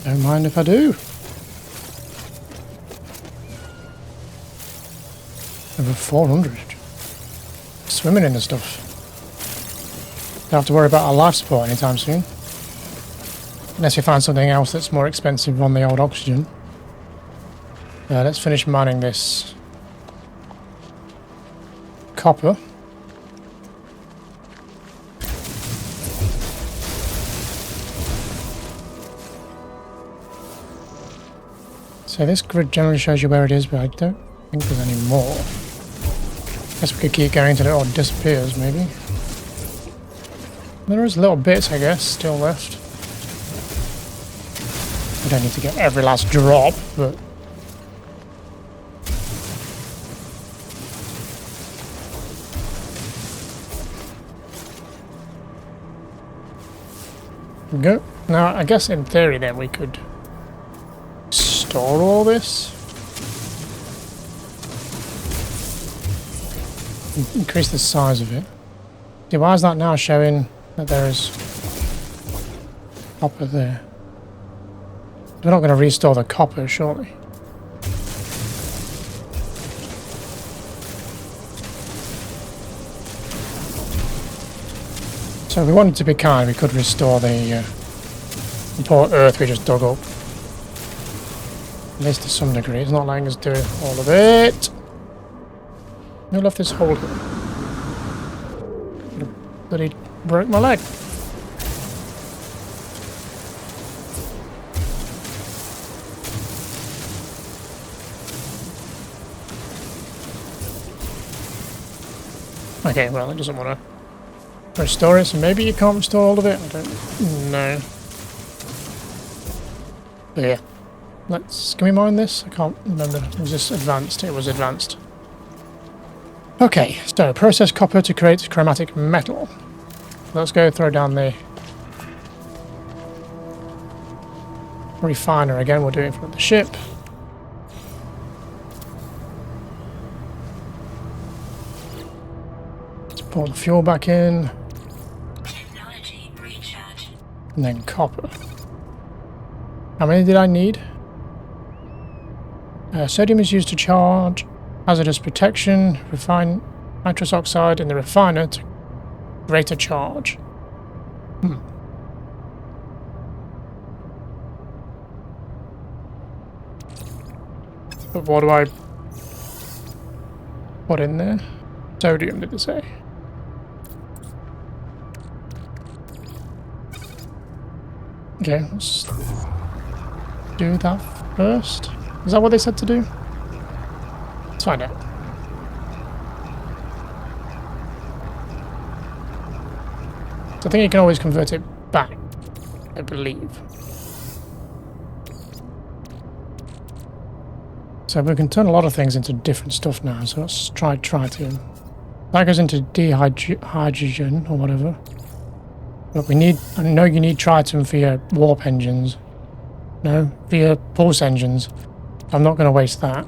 Don't mind if I do. Over 400. Swimming in the stuff. Don't have to worry about our life support anytime soon. Unless we find something else that's more expensive on the old oxygen. Let's finish mining this copper. So this grid generally shows you where it is, but I don't think there's any more. Guess we could keep going until it all disappears, maybe. There is little bits, I guess, still left. We don't need to get every last drop, but... There we go. Now, I guess in theory then we could store all this. Increase the size of it. See, why is that now showing that there is copper there? We're not going to restore the copper, surely. So if we wanted to be kind, we could restore the poor earth we just dug up. At least to some degree. It's not letting us do all of it. Who left this hole here? Bloody broke my leg. Okay, well, it doesn't want to restore it, so maybe you can't restore all of it? I don't know. But yeah. Can we mine this? I can't remember. Was this advanced? It was advanced. Okay, so process copper to create chromatic metal. Let's go throw down the refiner again. We'll do it in front of the ship. Let's pour the fuel back in. Technology recharge. And then copper. How many did I need? Sodium is used to charge hazardous protection, refine nitrous oxide in the refiner to greater charge. But what do I put in there? Sodium, did it say? Okay, let's do that first. Is that what they said to do? Let's find out. So I think you can always convert it back, I believe. So we can turn a lot of things into different stuff now, so let's try tritium. That goes into hydrogen or whatever. Look, I know you need tritium for your warp engines. No, for your pulse engines. I'm not going to waste that.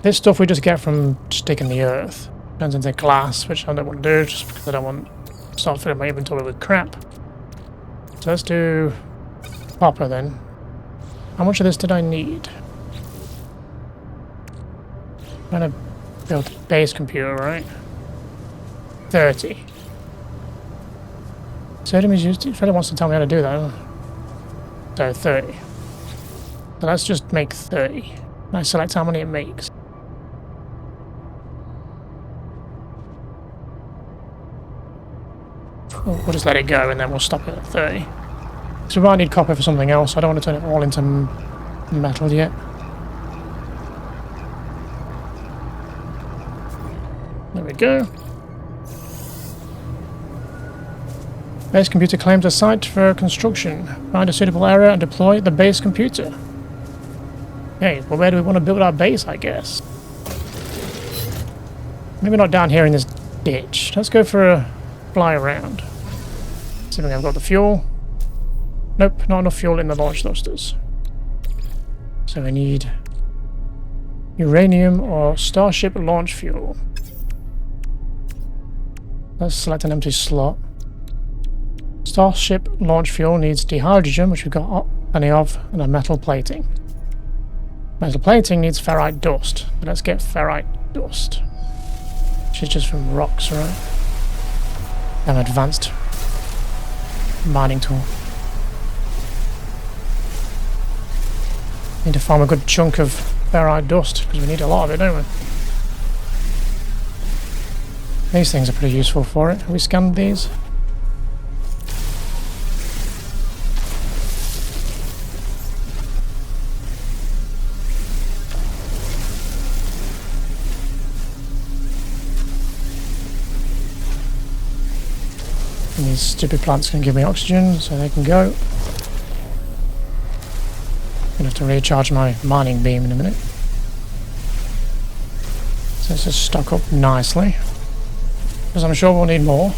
This stuff we just get from sticking the earth. Turns into glass, which I don't want to do, just because I don't want to start filling my inventory with crap. So let's do copper then. How much of this did I need? I'm going to build a base computer, right? 30. Sodium is used. It really wants to tell me how to do that. So 30. So let's just make 30. And I select how many it makes. We'll just let it go and then we'll stop it at 30. So we might need copper for something else. I don't want to turn it all into metal yet. There we go. Base computer claims a site for construction. Find a suitable area and deploy the base computer. Okay, well where do we want to build our base, I guess? Maybe not down here in this ditch. Let's go for a fly around. See if I've got the fuel. Nope, not enough fuel in the launch thrusters. So we need uranium or Starship launch fuel. Let's select an empty slot. Starship launch fuel needs dihydrogen, which we've got plenty of, and a metal plating. Metal plating needs ferrite dust. But let's get ferrite dust. Which is just from rocks, right? An advanced mining tool. Need to farm a good chunk of ferrite dust, because we need a lot of it, don't we? These things are pretty useful for it. Have we scanned these? And these stupid plants can give me oxygen, so they can go. I'm gonna have to recharge my mining beam in a minute. So it's just stuck up nicely. Because I'm sure we'll need more.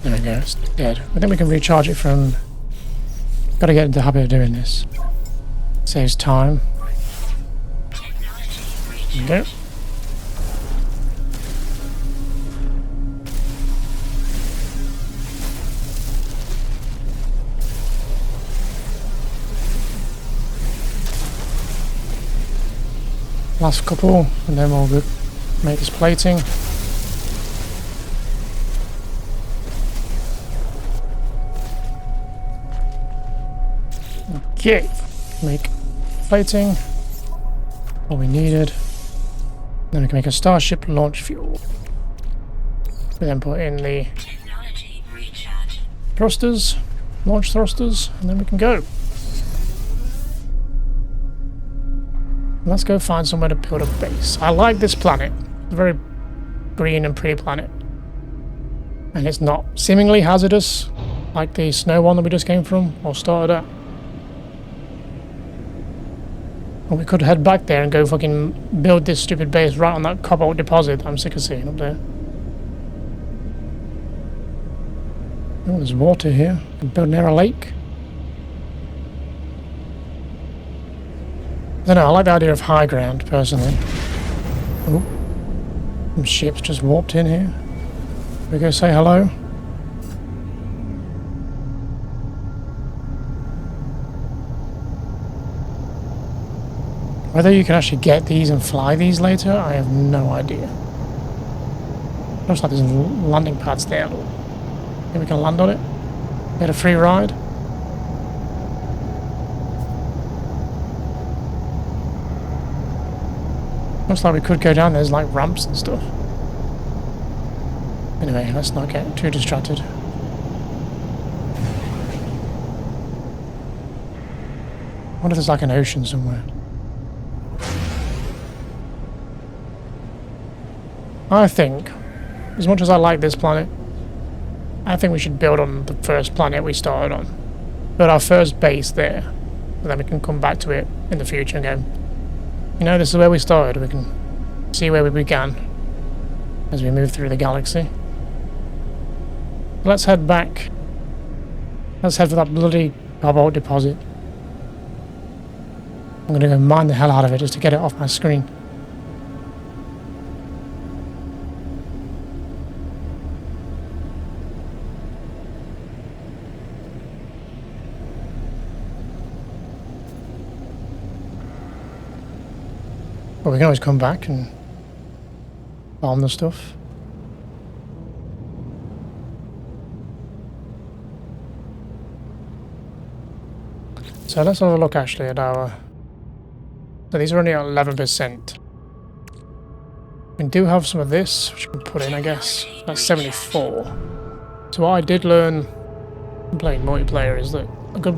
There we go, it's dead. I think we can recharge it from... Gotta get into the habit of doing this. Saves time. There we go. Last couple, and then we'll make this plating. Okay, make plating. What we needed. Then we can make a Starship launch fuel. We then put in the thrusters, launch thrusters, and then we can go. Let's go find somewhere to build a base. I like this planet. It's a very green and pretty planet. And it's not seemingly hazardous, like the snow one that we just came from, or started at. Or we could head back there and go fucking build this stupid base right on that cobalt deposit I'm sick of seeing up there. Oh, there's water here. We can build near a lake. I don't know, I like the idea of high ground, personally. Oh, some ships just warped in here. We go say hello. Whether you can actually get these and fly these later, I have no idea. Looks like there's landing pads there. Maybe we can land on it? Get a free ride? Looks like we could go down. There's like ramps and stuff. Anyway, let's not get too distracted. I wonder if there's like an ocean somewhere. I think, as much as I like this planet, I think we should build on the first planet we started on. Build our first base there, and then we can come back to it in the future and go, you know, this is where we started. We can see where we began as we move through the galaxy. Let's head back. Let's head for that bloody cobalt deposit. I'm going to go mine the hell out of it just to get it off my screen. But we can always come back and farm the stuff. So let's have a look actually at our... So these are only at 11%. We do have some of this, which we can put in, I guess. That's 74. So what I did learn from playing multiplayer is that a good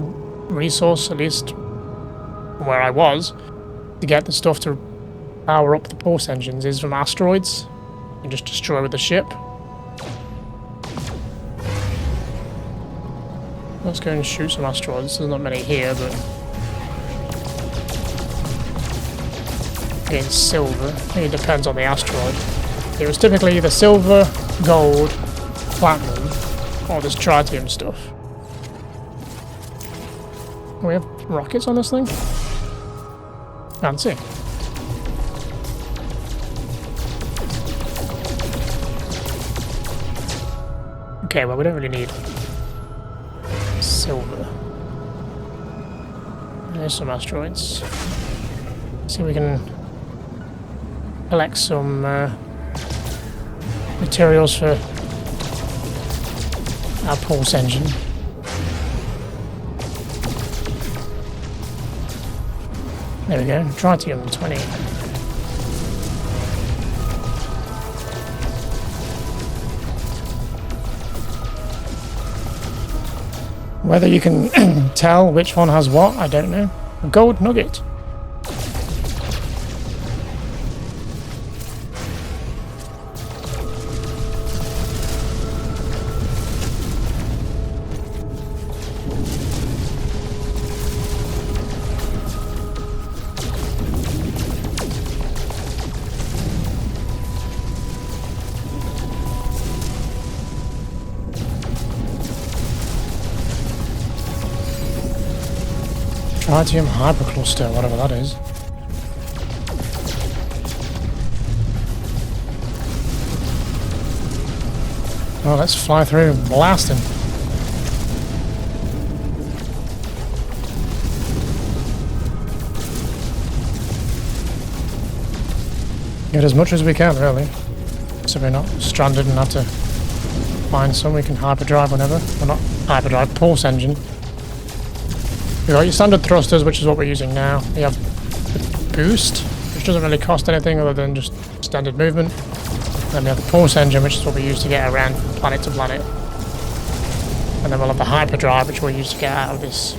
resource, at least from where I was, to get the stuff to power up the pulse engines is from asteroids. You can just destroy with the ship. Let's go and shoot some asteroids. There's not many here, but... Again, silver. I think it depends on the asteroid. It was typically either silver, gold, platinum, or this tritium stuff. We have rockets on this thing? Fancy. Okay, well, we don't really need silver. There's some asteroids. See if we can collect some materials for our pulse engine. There we go, tritium 20. Whether you can tell which one has what, I don't know. A gold nugget. Tritium hypercluster, whatever that is. Oh, let's fly through and blast him. Get as much as we can, really. So we're not stranded and have to find some. We can hyperdrive whenever. Well, not hyperdrive, pulse engine. You've got your standard thrusters, which is what we're using now. You have the boost, which doesn't really cost anything other than just standard movement. Then we have the pulse engine, which is what we use to get around from planet to planet. And then we'll have the hyperdrive, which we'll use to get out of this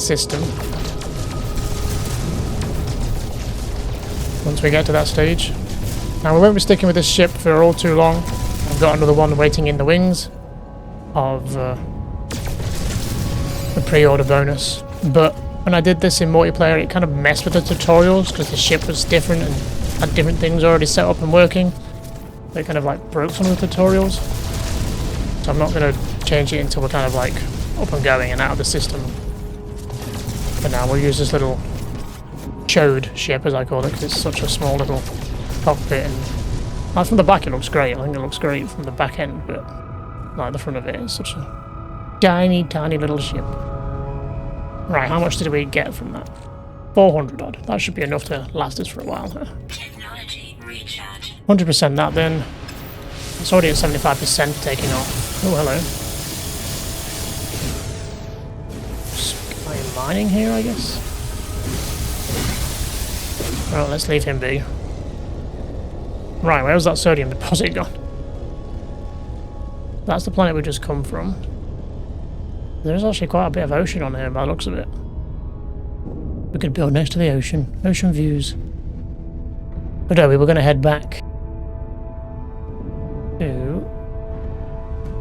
system. Once we get to that stage. Now we won't be sticking with this ship for all too long. I've got another one waiting in the wings of... the pre-order bonus, but when I did this in multiplayer it kind of messed with the tutorials because the ship was different and had different things already set up and working. They kind of like broke some of the tutorials, so I'm not going to change it until we're kind of like up and going and out of the system. For now we'll use this little chode ship, as I call it, because it's such a small little cockpit, and like, from the back it looks great. I think it looks great from the back end, but like the front of it is such a tiny little ship. Right, how much did we get from that? 400 odd. That should be enough to last us for a while. Technology recharge. 100% that then. It's already at 75% taking off. Oh, hello. Sky mining here, I guess. Well, let's leave him be. Right, where was that sodium deposit gone? That's the planet we just come from. There's actually quite a bit of ocean on here by the looks of it. We could build next to the ocean. Ocean views. But no, we were going to head back to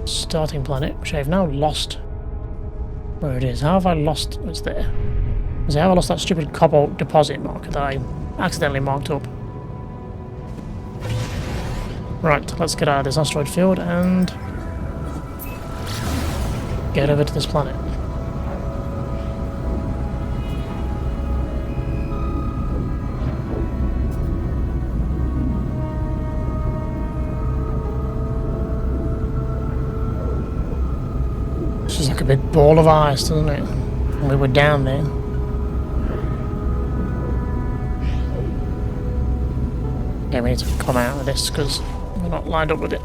starting planet, which I've now lost where it is. How have I lost what's there? How have I lost that stupid cobalt deposit marker that I accidentally marked up? Right, let's get out of this asteroid field and get over to this planet. This is like a big ball of ice, doesn't it? And we were down there. Yeah, we need to come out of this because we're not lined up with it.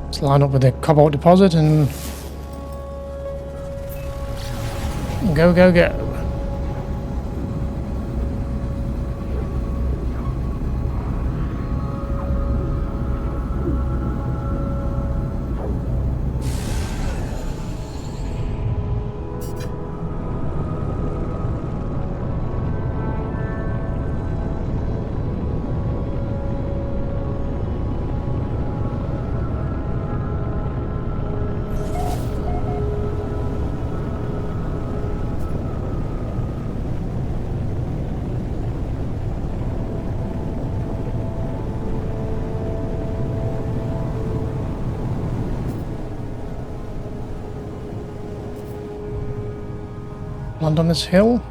Let's line up with the cobalt deposit and go, go, go. Land on this hill.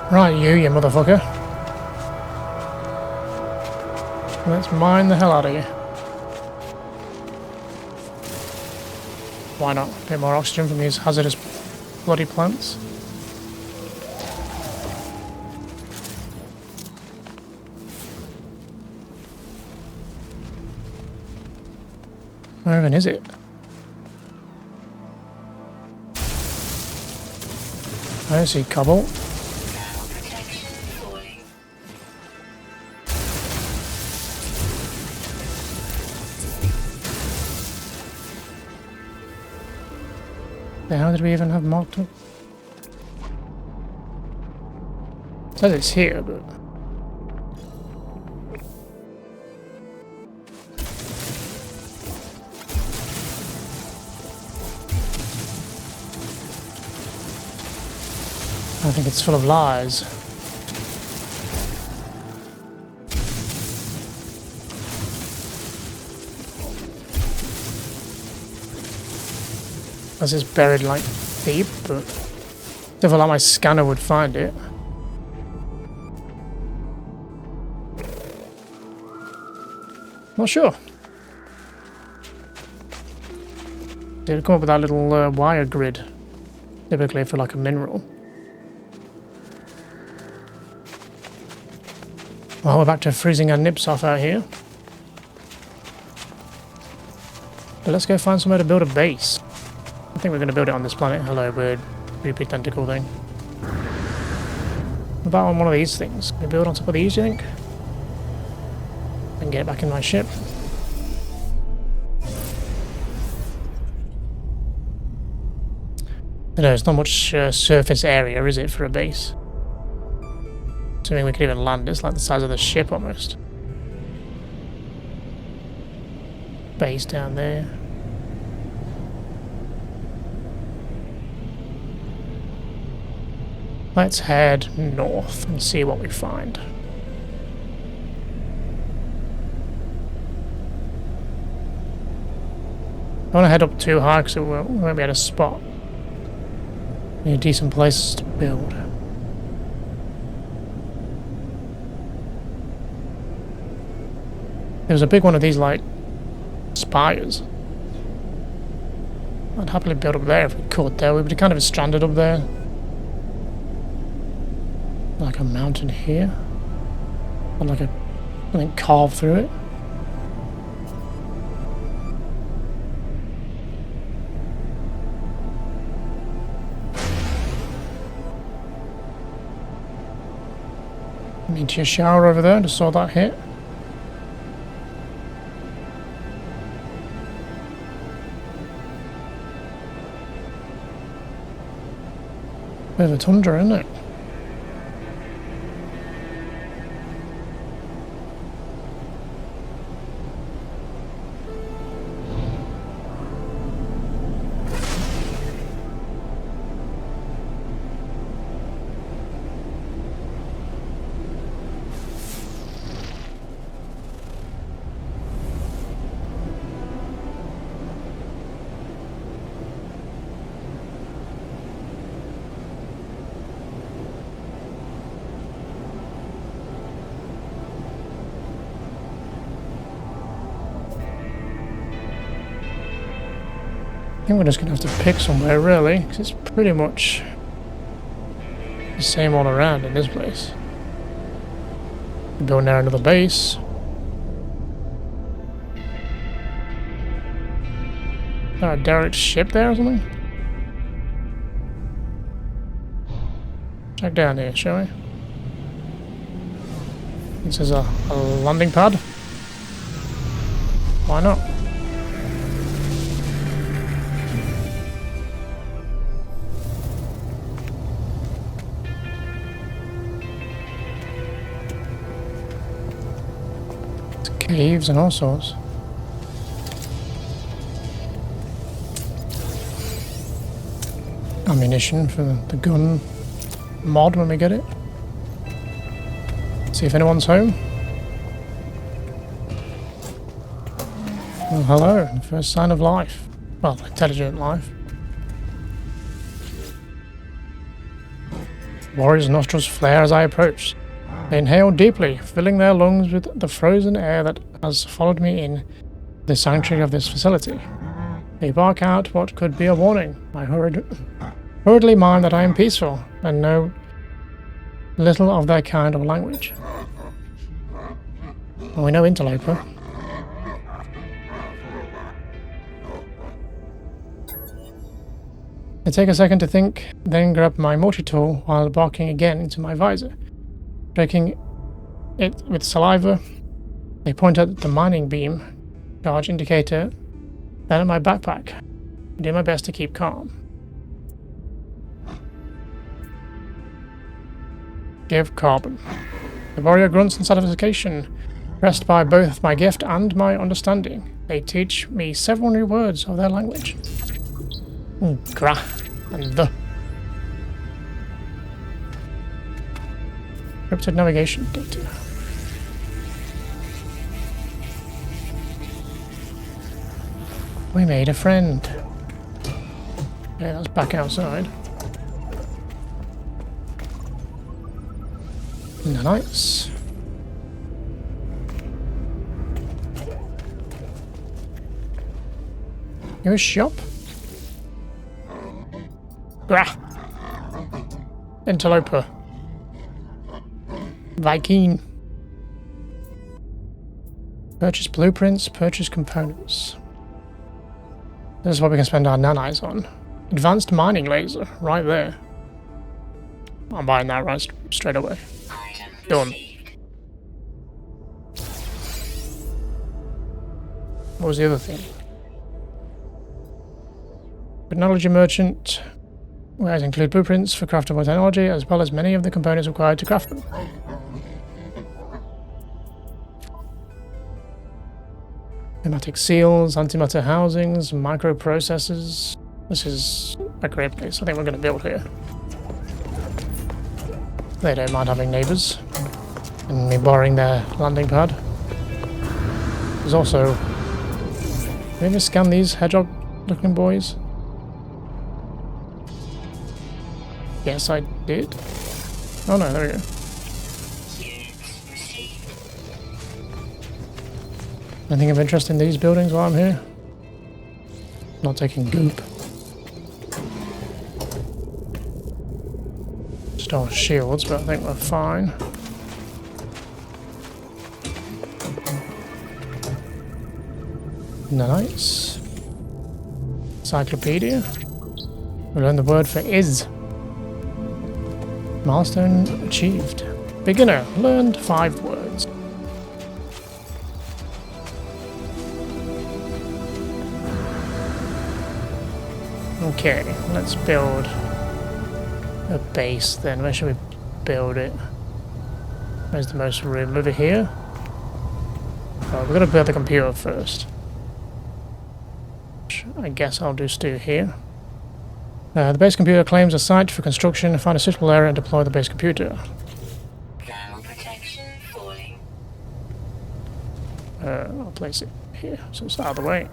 Right, you motherfucker. Let's mine the hell out of you. Why not? A bit more oxygen from these hazardous bloody plants. Where even is it? I don't see cobalt. Protection falling. How did we even have marked up? It says it's here, but... I think it's full of lies. This is buried like deep, but I feel like my scanner would find it. Not sure. Did it come up with that little wire grid? Typically for like a mineral. Well, we're back to freezing our nips off out here. But let's go find somewhere to build a base. I think we're going to build it on this planet. Hello, weird, creepy tentacle thing. What about on one of these things? Can we build on top of these, do you think? And get back in my ship. I know, it's not much surface area, is it, for a base? Assuming we could even land, it's like the size of the ship almost. Base down there. Let's head north and see what we find. I don't want to head up too high because we won't be at a spot. Need a decent place to build. There was a big one of these like spires. I'd happily build up there if we could, though. We'd be kind of stranded up there. Like a mountain here. And like something carved through it. Meteor shower over there, just saw that hit. Bit of a tundra, isn't it? I think we're just going to have to pick somewhere, really, because it's pretty much the same all around in this place. Building there another base. Is there a derelict ship there or something? Check down here, shall we? This is a landing pad. Why not? Caves and all sorts. Ammunition for the gun mod when we get it. See if anyone's home. Well, hello. The first sign of life. Well, intelligent life. Warriors' nostrils flare as I approach. They inhale deeply, filling their lungs with the frozen air that has followed me in the sanctuary of this facility. They bark out what could be a warning. I hurriedly mime that I am peaceful, and know little of their kind or language. Well, we know interloper. I take a second to think, then grab my multi-tool while barking again into my visor. Breaking it with saliva, I point at the mining beam charge indicator, then at my backpack. I do my best to keep calm. Give carbon. The warrior grunts in satisfaction, impressed by both my gift and my understanding. They teach me several new words of their language. Gra and the. Encrypted navigation data. We made a friend. Yeah, that's back outside. Nice. You a shop? Grah. Interloper. Viking. Purchase blueprints, purchase components. This is what we can spend our nanite on. Advanced mining laser, right there. I'm buying that right straight away. Done. What was the other thing? Technology merchant. Wares include blueprints for craftable technology, as well as many of the components required to craft them. Pneumatic seals, antimatter housings, microprocessors. This is a great place. I think we're going to build here. They don't mind having neighbours and me borrowing their landing pad. There's also... Did we ever scan these hedgehog-looking boys? Yes, I did. Oh no, there we go. Anything of interest in these buildings while I'm here? Not taking goop. Still shields, but I think we're fine. Nice. Encyclopedia. We learned the word for is. Milestone achieved. Beginner learned 5 words. Okay, let's build a base then. Where should we build it? Where's the most room? Over here? Oh, we've got to build the computer first. I guess I'll just do here. The base computer claims a site for construction. Find a suitable area and deploy the base computer. Thermal protection falling. I'll place it here, so it's out of the way.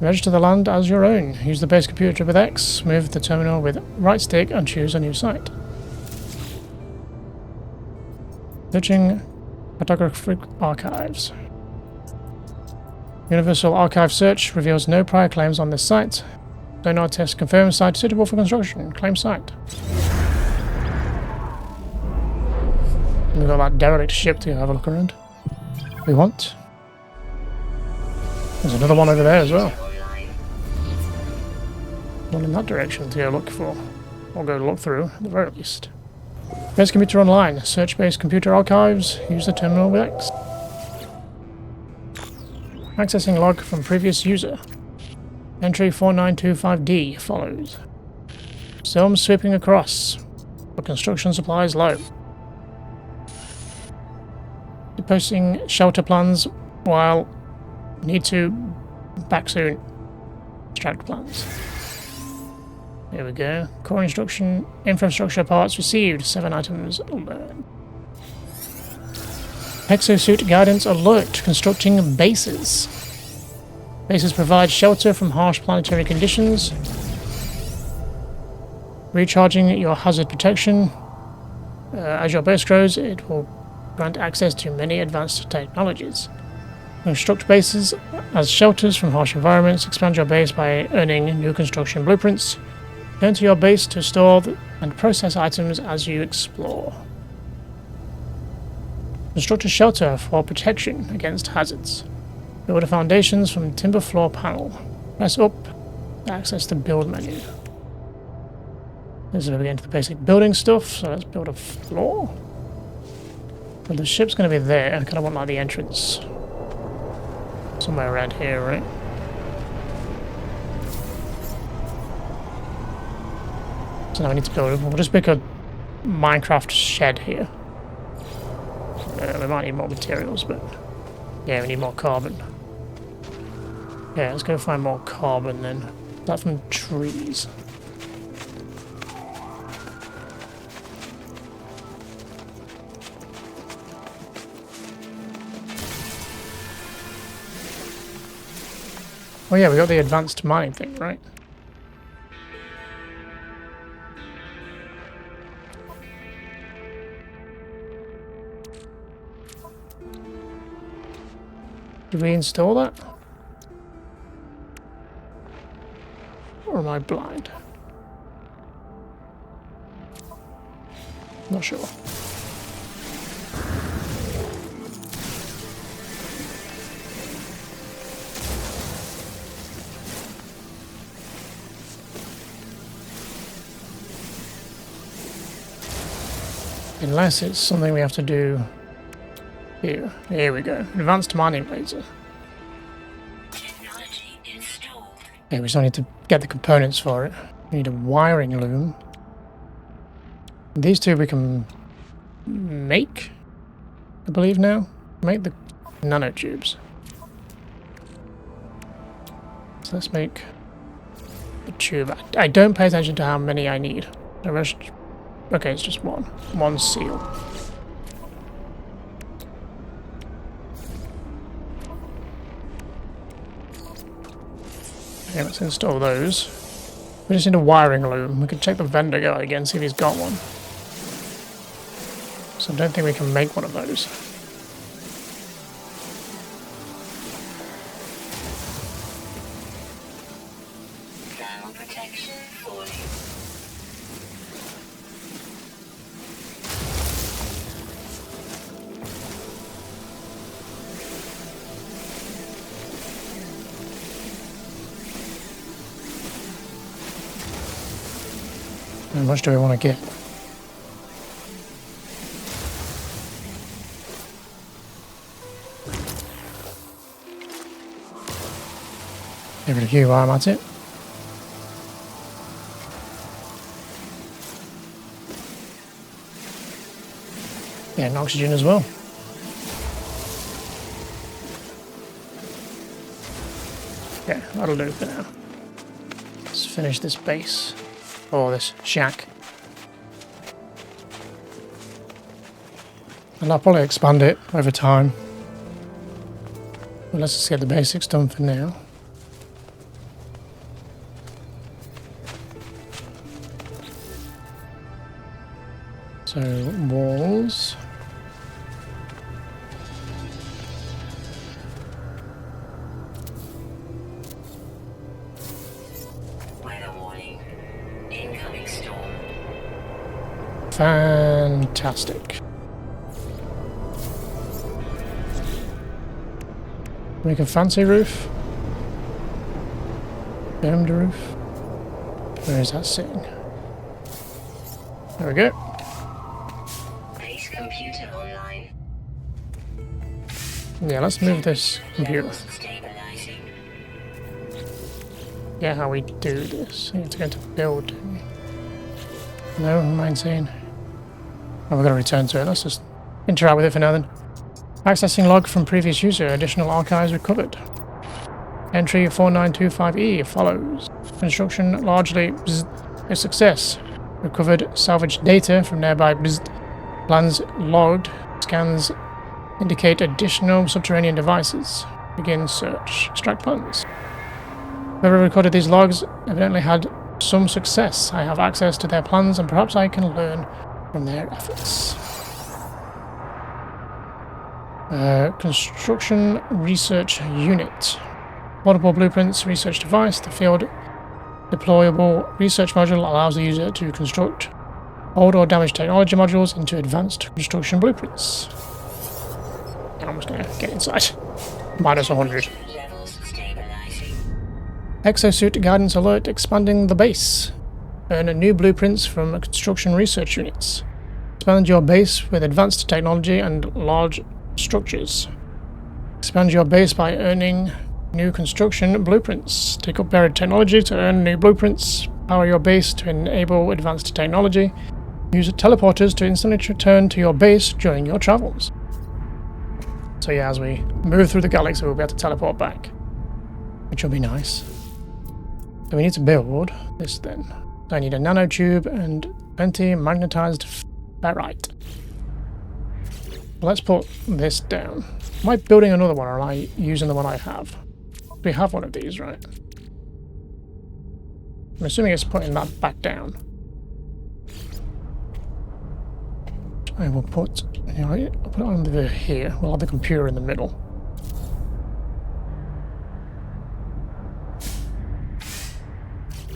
Register the land as your own. Use the base computer with X. Move the terminal with right stick and choose a new site. Searching cartographic archives. Universal Archive search reveals no prior claims on this site. Sonar test confirms site suitable for construction. Claim site. We've got that derelict ship to have a look around. We want. There's another one over there as well. One in that direction to go look for. Or go look through, at the very least. Base computer online. Search base computer archives. Use the terminal with X. Accessing log from previous user. Entry 4925D follows. Storm sweeping across. But construction supplies low. Posting shelter plans while need to back soon. Extract plans. There we go. Core instruction, infrastructure parts received. 7 items learned. Exosuit guidance alert. Constructing bases. Bases provide shelter from harsh planetary conditions. Recharging your hazard protection. As your base grows, it will grant access to many advanced technologies. Construct bases as shelters from harsh environments. Expand your base by earning new construction blueprints. Turn to your base to store and process items as you explore. Construct a shelter for protection against hazards. Build the foundations from timber floor panel. Press up to access the build menu. This is where we get into the basic building stuff, so let's build a floor. Well, the ship's going to be there. I kind of want like the entrance somewhere around here, right? So now we need to build. We'll just make a Minecraft shed here. We might need more materials, but yeah, we need more carbon. Yeah, let's go find more carbon then. That from trees. Oh yeah, we got the advanced mining thing, right? Did we install that? Or am I blind? Not sure. Unless it's something we have to do here. Here we go. Advanced mining laser. Technology installed. Okay, we still need to get the components for it. We need a wiring loom. These two we can make, I believe now. Make the nanotubes. So let's make the tube. I don't pay attention to how many I need. The rest. Okay, it's just one. One seal. Okay, let's install those. We just need a wiring loom. We could check the vendor guy again, see if he's got one. So I don't think we can make one of those. Thermal protection falling. How much do we want to get? Give it a few while I'm at it. Yeah, and oxygen as well. Yeah, that'll do for now. Let's finish this base. Or this shack. And I'll probably expand it over time. But let's just get the basics done for now. So, walls. Weather warning. Incoming storm. Fantastic. Make a fancy roof. Domed roof. Where is that sitting? There we go. Base computer online. Yeah, let's move this computer. Levels stabilizing. Yeah, how we do this. I need to go to build. No, am I insane? Oh, we're going to return to it. Let's just interact with it for now then. Accessing log from previous user. Additional archives recovered. Entry 4925E follows. Construction largely a success. Recovered salvaged data from nearby plans logged. Scans indicate additional subterranean devices. Begin search. Extract plans. Whoever recorded these logs evidently had some success. I have access to their plans and perhaps I can learn from their efforts. Construction Research Unit. Portable Blueprints Research Device. The field deployable research module allows the user to construct old or damaged technology modules into advanced construction blueprints. And I'm just going to get inside. Minus 100. Levels stabilizing. Exosuit Guidance Alert expanding the base. Earn new blueprints from construction research units. Expand your base with advanced technology and large structures. Expand your base by earning new construction blueprints. Take up buried technology to earn new blueprints. Power your base to enable advanced technology. Use teleporters to instantly return to your base during your travels. So yeah, as we move through the galaxy, we'll be able to teleport back, which will be nice. So we need to build this then. So I need a nanotube and 20 magnetized ferrite. Let's put this down. Am I building another one, or am I using the one I have? We have one of these, right? I'm assuming it's putting that back down. I will put, you know, I'll put it over here. We'll have the computer in the middle.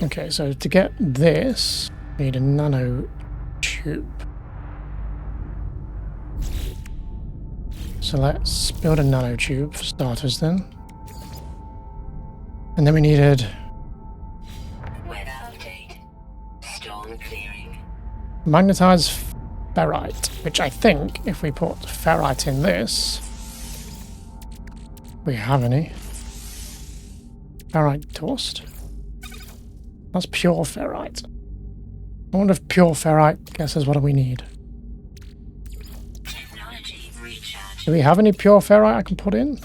Okay, so to get this, we need a nano tube. So let's build a nanotube for starters then. And then we needed Weather update. Storm clearing. magnetized ferrite, which I think if we put ferrite in this, we have any. Ferrite dust. That's pure ferrite. I wonder if pure ferrite guesses what do we need. Technology recharge. Do we have any pure ferrite I can put in?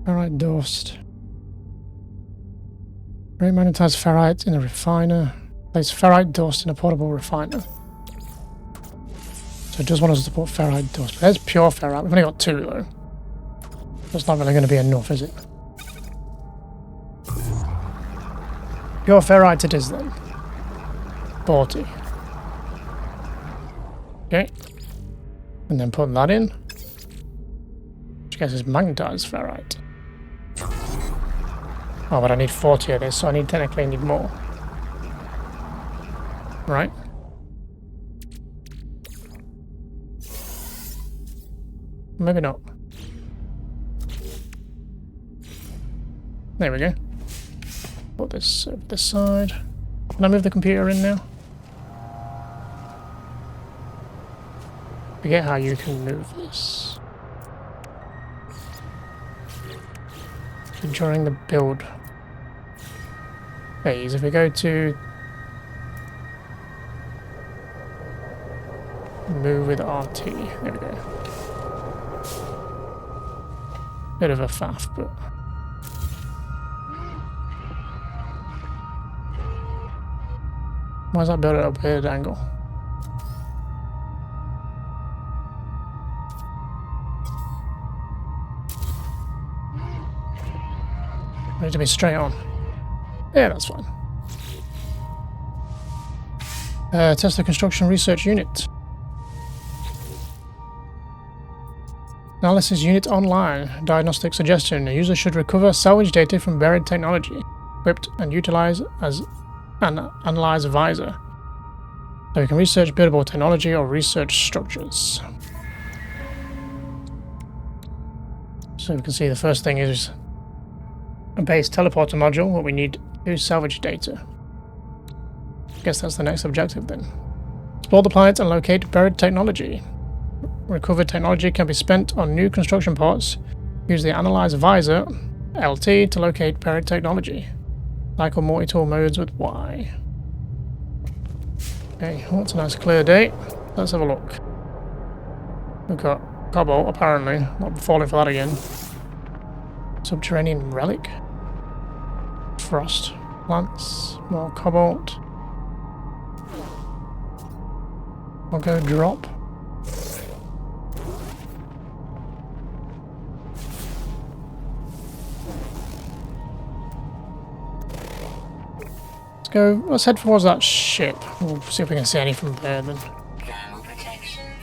Ferrite dust. Great magnetized ferrite in a refiner. Place ferrite dust in a portable refiner. So it does want us to put ferrite dust. But there's pure ferrite. We've only got 2 though. That's not really going to be enough, is it? Pure ferrite it is then. 40. Okay. And then put that in. Which I guess is magnetized ferrite. Oh, but I need 40 of this, so I technically need more. Right. Maybe not. There we go. Put this over this side. Can I move the computer in now? Forget how you can move this. During the build phase, if we go to move with RT, there we go. Bit of a faff, but why is that built at a weird angle? I need to be straight on. Yeah, that's fine. Test the construction research unit. Analysis unit online. Diagnostic suggestion. A user should recover salvage data from buried technology, equipped and utilize as an analyze visor. So we can research buildable technology or research structures. So we can see the first thing is a base teleporter module. What we need is salvage data. I guess that's the next objective then. Explore the planet and locate buried technology. Recovered technology can be spent on new construction parts. Use the Analyze Visor, LT, to locate buried technology. Cycle multi-tool modes with Y. Okay, well, it's a nice clear day. Let's have a look. We've got cobalt, apparently. Not falling for that again. Subterranean relic. Frost plants. More cobalt. I'll go drop. Let's head towards that ship. We'll see if we can see any from there then.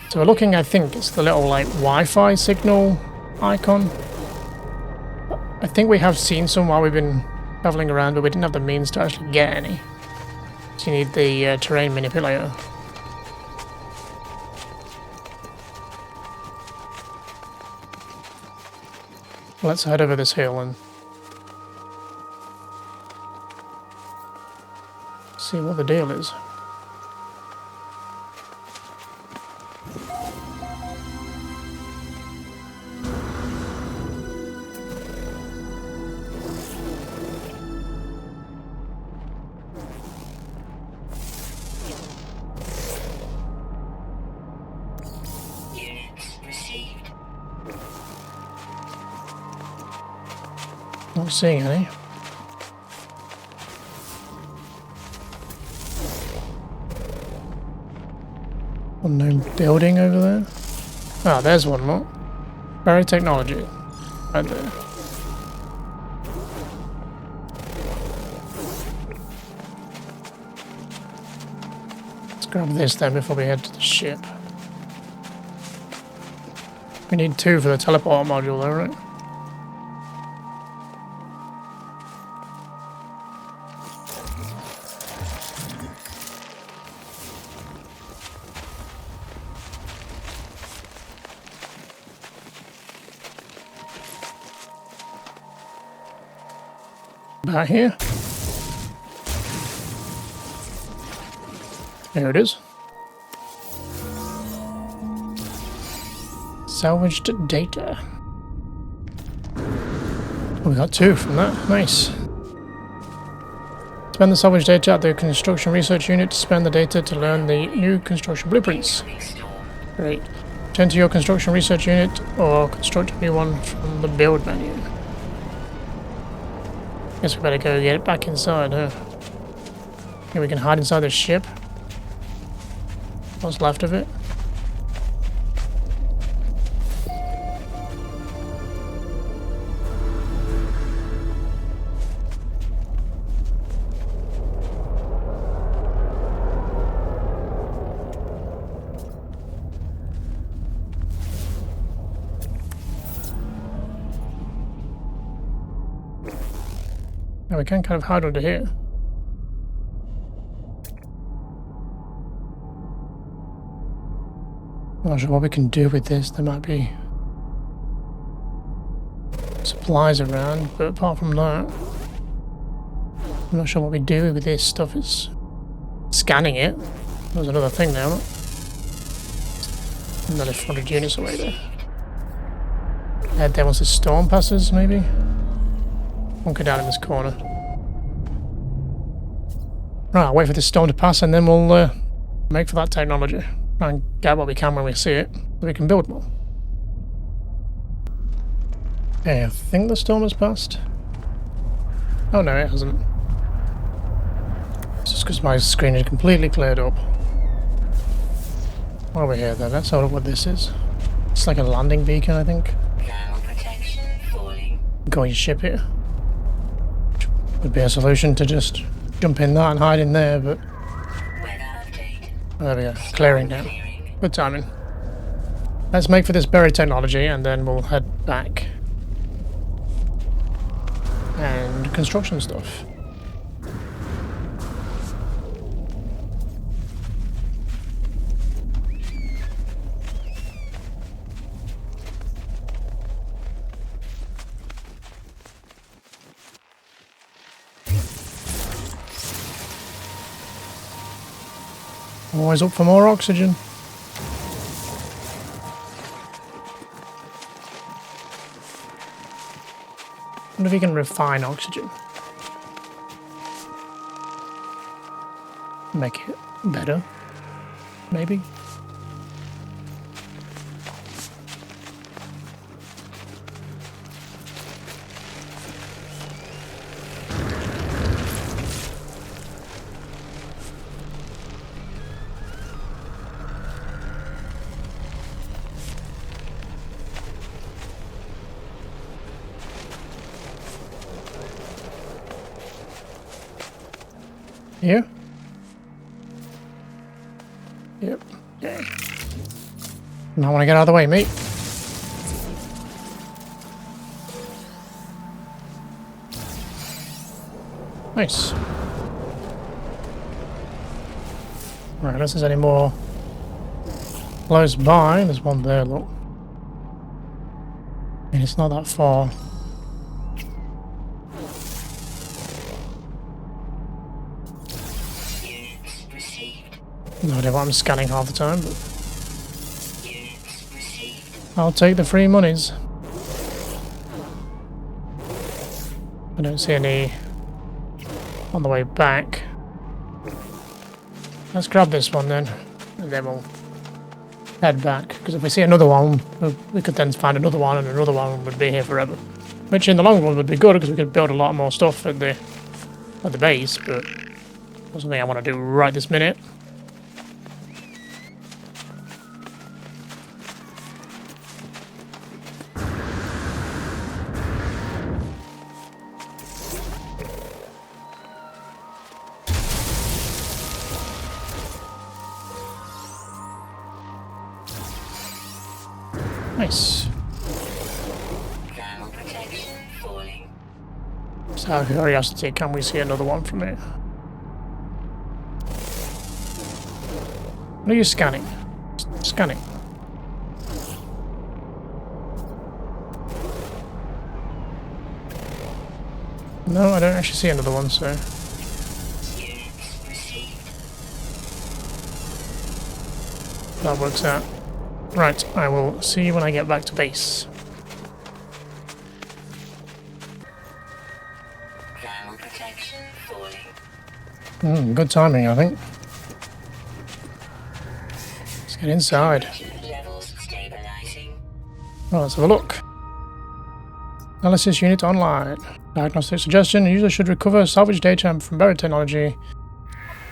So we're looking, I think it's the little like Wi-Fi signal icon. I think we have seen some while we've been traveling around, but we didn't have the means to actually get any. So you need the terrain manipulator. Let's head over this hill and see what the deal is. Units received. Not seeing any. Unknown building over there. Ah, there's one more. Buried technology. Right there. Let's grab this then before we head to the ship. We need 2 for the teleport module though, right? About here. There it is. Salvaged data. We got 2 from that. Nice. Spend the salvaged data at the construction research unit to spend the data to learn the new construction blueprints. Great. Turn to your construction research unit or construct a new one from the build menu. Guess we better go get it back inside, huh? Maybe we can hide inside the ship. What's left of it? Now we can kind of hide under here. Not sure what we can do with this. There might be supplies around, but apart from that, I'm not sure what we do with this stuff. It's scanning it. There's another thing now. Another 400 units away there. Head there once the storm passes, maybe? Won't go down in this corner. Right, I'll wait for this storm to pass and then we'll make for that technology. Try and get what we can when we see it, so we can build more. Okay, I think the storm has passed. Oh no, it hasn't. It's just because my screen is completely cleared up. While we're here then, let's have a look what this is. It's like a landing beacon, I think. Thermal protection falling. Got your ship here. Which would be a solution to just jump in that and hide in there, but... Weather update. There we go, clearing now. Good timing. Let's make for this buried technology and then we'll head back. And construction stuff. Always up for more oxygen. Wonder if you can refine oxygen. Make it better, maybe. Here? Yep. Okay. Might want to get out of the way, mate. Nice. Right, unless there's any more close by. There's one there, look. And it's not that far. No idea what I'm scanning half the time, but I'll take the free monies. I don't see any on the way back. Let's grab this one then, and then we'll head back. Because if we see another one, we could then find another one, and another one would be here forever. Which in the long run would be good, because we could build a lot more stuff at the base, but not something I want to do right this minute. Nice. Thermal protection falling. Just out of curiosity, can we see another one from here? What are you scanning? Scanning. No, I don't actually see another one, so... Units received. that works out. Right, I will see you when I get back to base. Thermal protection falling. Good timing, I think. Let's get inside. Levels stabilizing. Well, let's have a look. Analysis unit online. Diagnostic suggestion. User should recover salvage data from buried technology.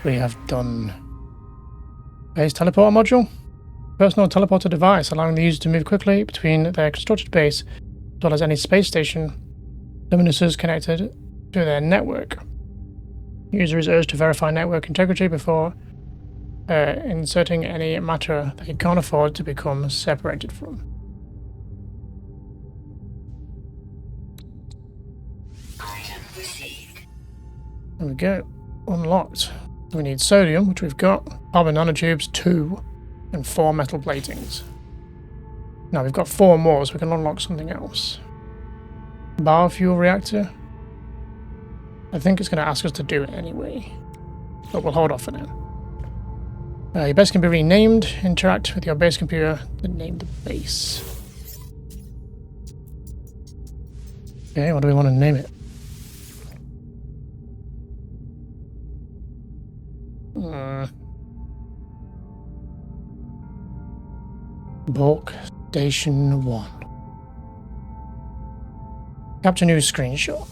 We have done. Base teleporter module. Personal teleporter device, allowing the user to move quickly between their constructed base, as well as any space station terminuses connected to their network. User is urged to verify network integrity before inserting any matter they can't afford to become separated from. Item received. There we go. Unlocked. We need sodium, which we've got. Carbon nanotubes, 2. And 4 metal platings. Now we've got 4 more, so we can unlock something else. Biofuel reactor. I think it's going to ask us to do it anyway. But we'll hold off for now. Your base can be renamed. Interact with your base computer to name the base. Okay, what do we want to name it? Bulk Station 1. Capture new screenshot.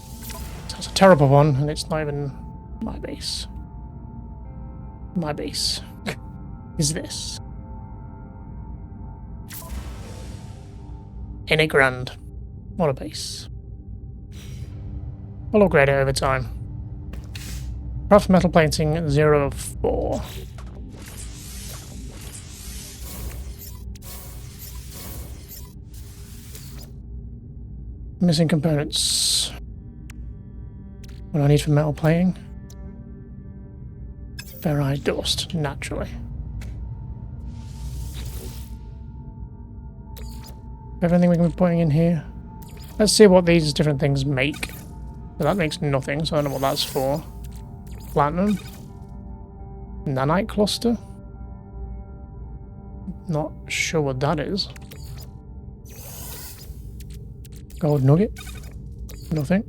That's a terrible one, and it's not even my base. My base is this. Ain't it grand? What a base. We'll upgrade it over time. Craft metal plating 0 of 4. Missing components. What do I need for metal plating? Ferrite dust, naturally. Everything we can be putting in here. Let's see what these different things make. So that makes nothing, so I don't know what that's for. Platinum. Nanite cluster. Not sure what that is. Gold nugget. Nothing.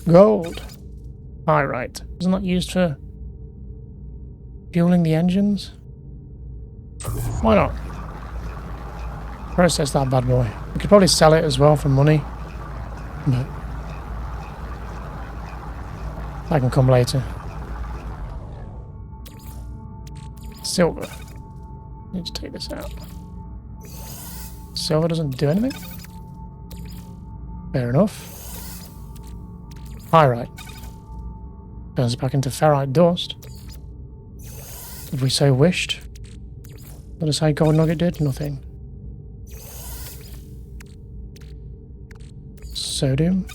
Gold. Pyrite. Isn't that used for fueling the engines? Why not? Process that bad boy. We could probably sell it as well for money. But I can come later. Silver. Need to take this out. Silver doesn't do anything? Fair enough. Pyrite. Turns back into ferrite dust. If we so wished. What does say gold nugget did? Nothing. Sodium.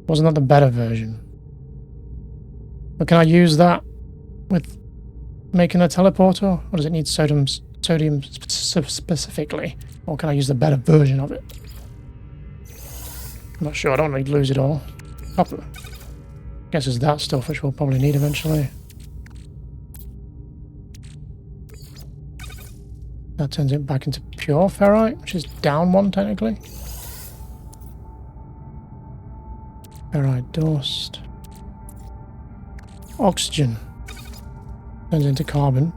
Wasn't that the better version? But can I use that with making a teleporter? Or does it need sodium specifically? Or can I use the better version of it? I'm not sure, I don't want to lose it all. Copper. Guess it's that stuff which we'll probably need eventually. That turns it back into pure ferrite, which is down 1 technically. Ferrite dust. Oxygen. Turns into carbon.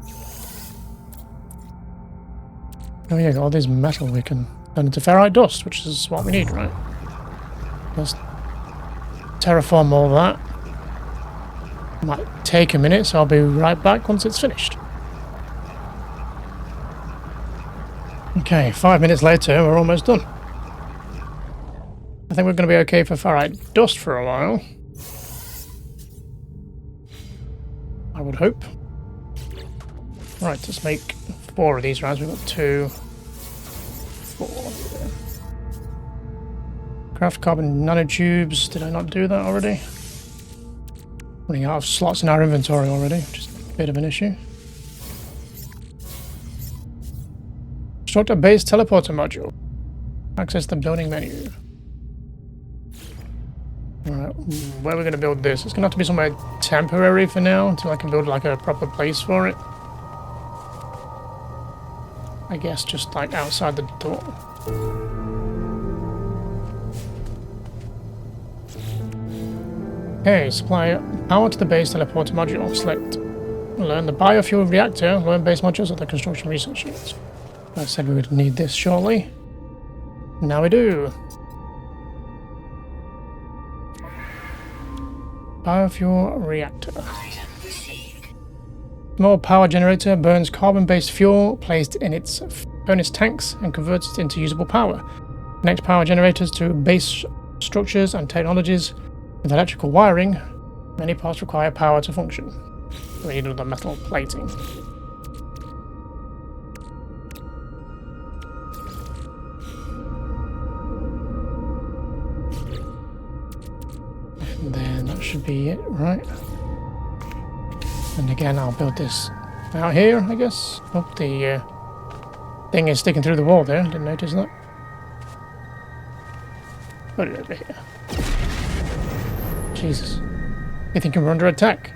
Oh yeah, got all this metal we can turn into ferrite dust, which is what we need, right? Let's terraform all that. Might take a minute, so I'll be right back once it's finished. Okay, 5 minutes later, we're almost done. I think we're going to be okay for ferrite dust for a while. I would hope. Right, let's make 4 of these rounds. We've got 2, 4. Craft carbon nanotubes. Did I not do that already? Running out of slots in our inventory already, which is a bit of an issue. Construct a base teleporter module. Access the building menu. Alright, where are we going to build this? It's going to have to be somewhere temporary for now, until I can build like a proper place for it. I guess just like outside the door. Okay, supply power to the base teleporter module. Select. Learn the biofuel reactor. Learn base modules at the construction research unit. I said we would need this shortly. Now we do. Biofuel reactor. Small power generator burns carbon-based fuel placed in its furnace tanks and converts it into usable power. Connect power generators to base structures and technologies with electrical wiring. Many parts require power to function. We need another metal plating. And then that should be it, right? And again, I'll build this out here, I guess. Oh, the thing is sticking through the wall there. Didn't notice that. Put it over here. Jesus. You think we're under attack?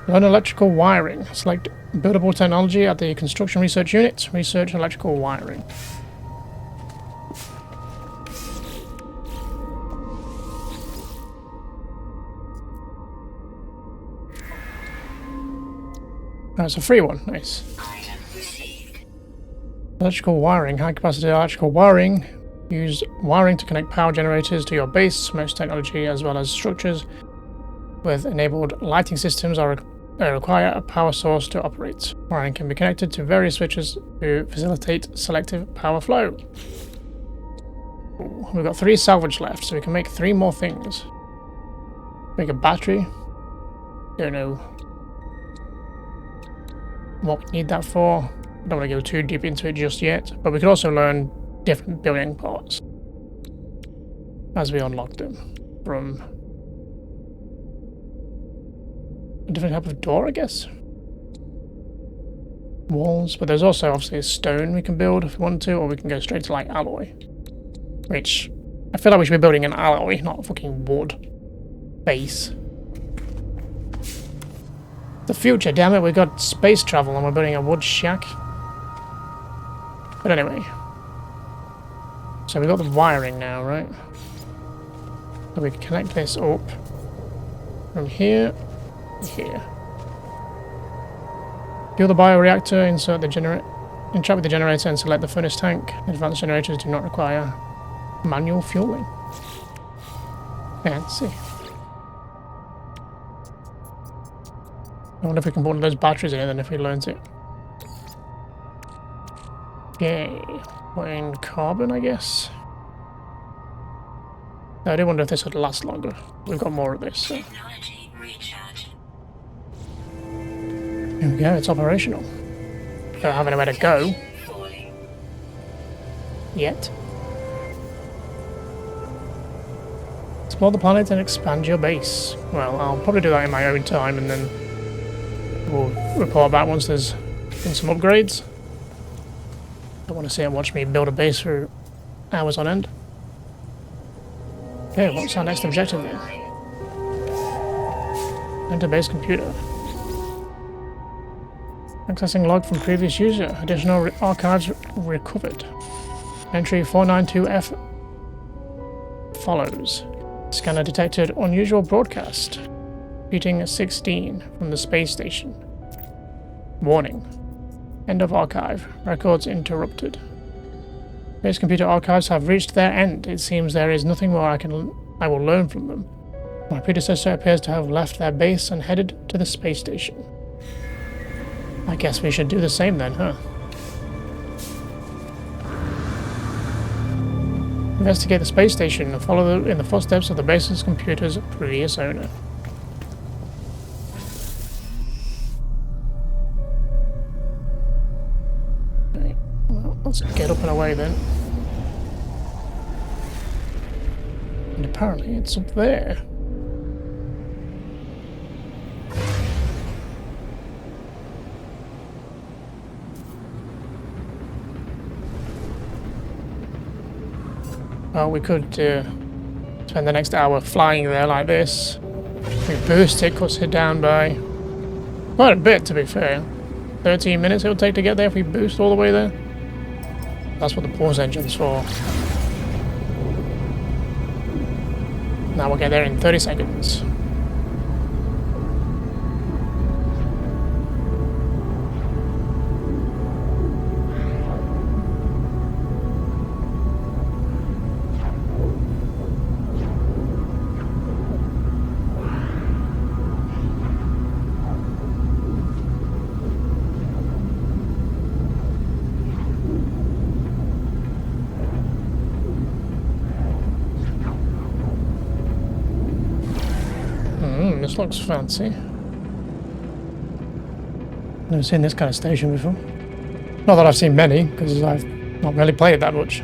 Learn electrical wiring. Select buildable technology at the construction research unit. Research electrical wiring. That's a free one. Nice. Item received. Electrical wiring. High capacity electrical wiring. Use wiring to connect power generators to your base. Most technology as well as structures with enabled lighting systems require a power source to operate. Wiring can be connected to various switches to facilitate selective power flow. Ooh, we've got 3 salvage left, so we can make 3 more things. Make a battery. Don't know what we need that for. Don't want to go too deep into it just yet, but we could also learn different building parts as we unlock them from a different type of door, I guess. Walls, but there's also obviously a stone we can build if we want to, or we can go straight to like alloy. Which I feel like we should be building an alloy, not a fucking wood base. The future, damn it, we've got space travel and we're building a wood shack. But anyway. So we've got the wiring now, right? So we can connect this up from here to here. Fuel the bioreactor, insert the interact with the generator and select the furnace tank. Advanced generators do not require manual fueling. Fancy. I wonder if we can put one of those batteries in it then if we learnt it. Okay. Put in carbon, I guess. I do wonder if this would last longer. We've got more of this. So. Technology recharge. Here we go, it's operational. Don't have anywhere to go. Falling. Yet. Explore the planet and expand your base. Well, I'll probably do that in my own time and then we'll report back once there's been some upgrades. Don't want to sit and watch me build a base for hours on end. Okay, what's our next objective then? Enter base computer. Accessing log from previous user. Additional archives recovered. Entry 492F follows. Scanner detected unusual broadcast. Repeating 16 from the space station. Warning. End of archive. Records interrupted. Base computer archives have reached their end. It seems there is nothing more I will learn from them. My predecessor appears to have left their base and headed to the space station. I guess we should do the same then, huh? Investigate the space station and follow in the footsteps of the base's computer's previous owner. Okay, well, let's get up and away then. And apparently it's up there. Well, we could spend the next hour flying there like this. We boost it, cuts it down by quite a bit, to be fair. 13 minutes it'll take to get there if we boost all the way there. That's what the pause engine's for. Now we'll get there in 30 seconds. This looks fancy. Never seen this kind of station before. Not that I've seen many, because I've not really played it that much.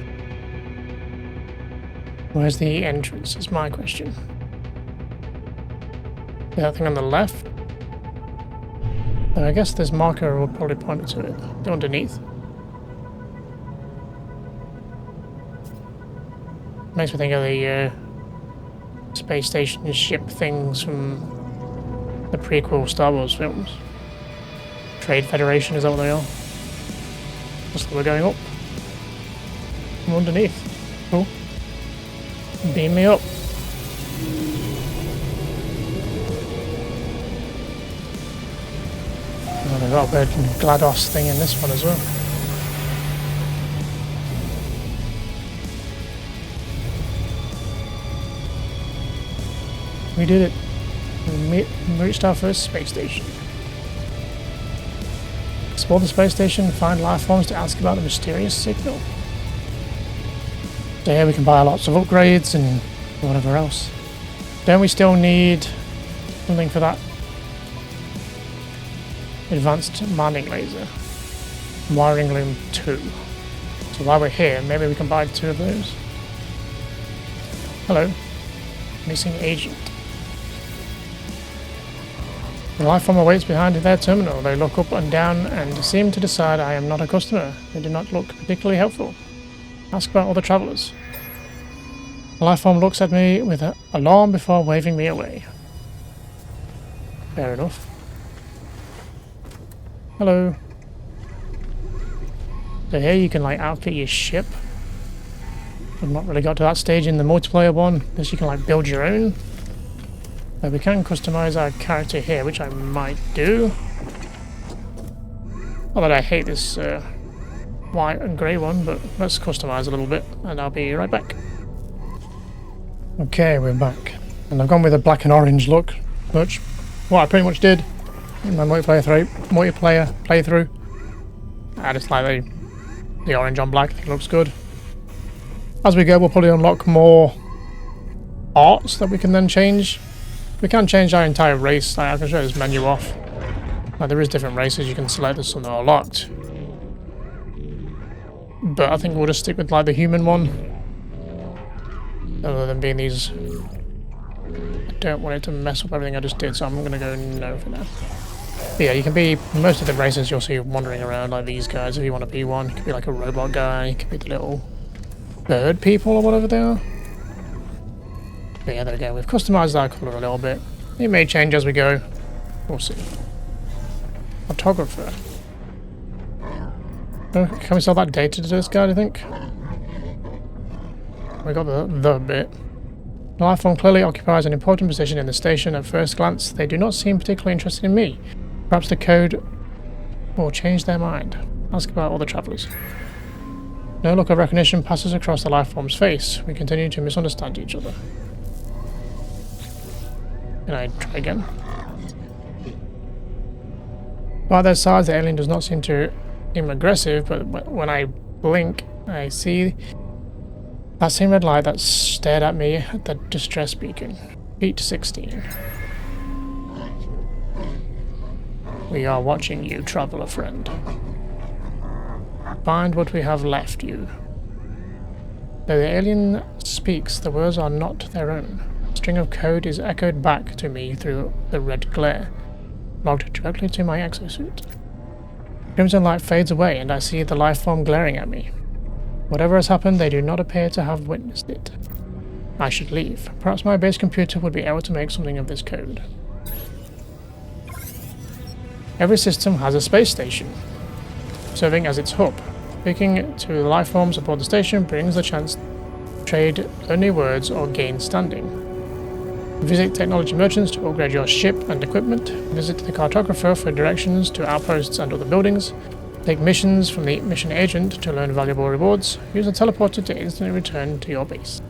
Where's the entrance, is my question. That thing on the left. I guess this marker will probably point me to it. Underneath. Makes me think of the space station ship things from the prequel Star Wars films. Trade Federation, is that what they are? Looks like we're going up. From underneath. Cool. Beam me up. Oh, they've got a bit GLaDOS thing in this one as well. We did it. We reached our first space station. Explore the space station, find life forms to ask about the mysterious signal. So here we can buy lots of upgrades and whatever else. Don't we still need something for that? Advanced mining laser. Wiring loom 2. So while we're here, maybe we can buy 2 of those. Hello. Missing agent. The life form awaits behind their terminal. They look up and down and seem to decide I am not a customer. They do not look particularly helpful. Ask about other travellers. The life form looks at me with an alarm before waving me away. Fair enough. Hello. So here you can like outfit your ship. I've not really got to that stage in the multiplayer one. This you can like build your own. But we can customize our character here, which I might do. Not that I hate this white and grey one, but let's customize a little bit and I'll be right back. Okay, we're back. And I've gone with a black and orange look, which what I pretty much did in my multiplayer playthrough. I just like the orange on black, I think it looks good. As we go, we'll probably unlock more arts that we can then change. We can change our entire race. Like, I can show this menu off. Like, there is different races you can select. There's some that are locked. But I think we'll just stick with like the human one. Other than being these... I don't want it to mess up everything I just did, so I'm going to go no for now. But yeah, you can be... Most of the races you'll see wandering around like these guys if you want to be one. You can be like a robot guy. You can be the little bird people or whatever they are. But yeah, there we go. We've customised our colour a little bit. It may change as we go. We'll see. Photographer. Can we sell that data to this guy, do you think? We got the bit. The life form clearly occupies an important position in the station. At first glance, they do not seem particularly interested in me. Perhaps the code will change their mind. Ask about other travellers. No look of recognition passes across the life form's face. We continue to misunderstand each other. Can I try again? By their sides, the alien does not seem to seem aggressive, but when I blink, I see that same red light that stared at me at the distress beacon. Beat 16. We are watching you, traveller friend. Find what we have left you. Though the alien speaks, the words are not their own. A string of code is echoed back to me through the red glare, logged directly to my exosuit. Crimson light fades away and I see the life form glaring at me. Whatever has happened, they do not appear to have witnessed it. I should leave. Perhaps my base computer would be able to make something of this code. Every system has a space station, serving as its hub. Speaking to the life forms aboard the station brings the chance to trade only words or gain standing. Visit technology merchants to upgrade your ship and equipment. Visit the cartographer for directions to outposts and other buildings. Take missions from the mission agent to learn valuable rewards. Use a teleporter to instantly return to your base.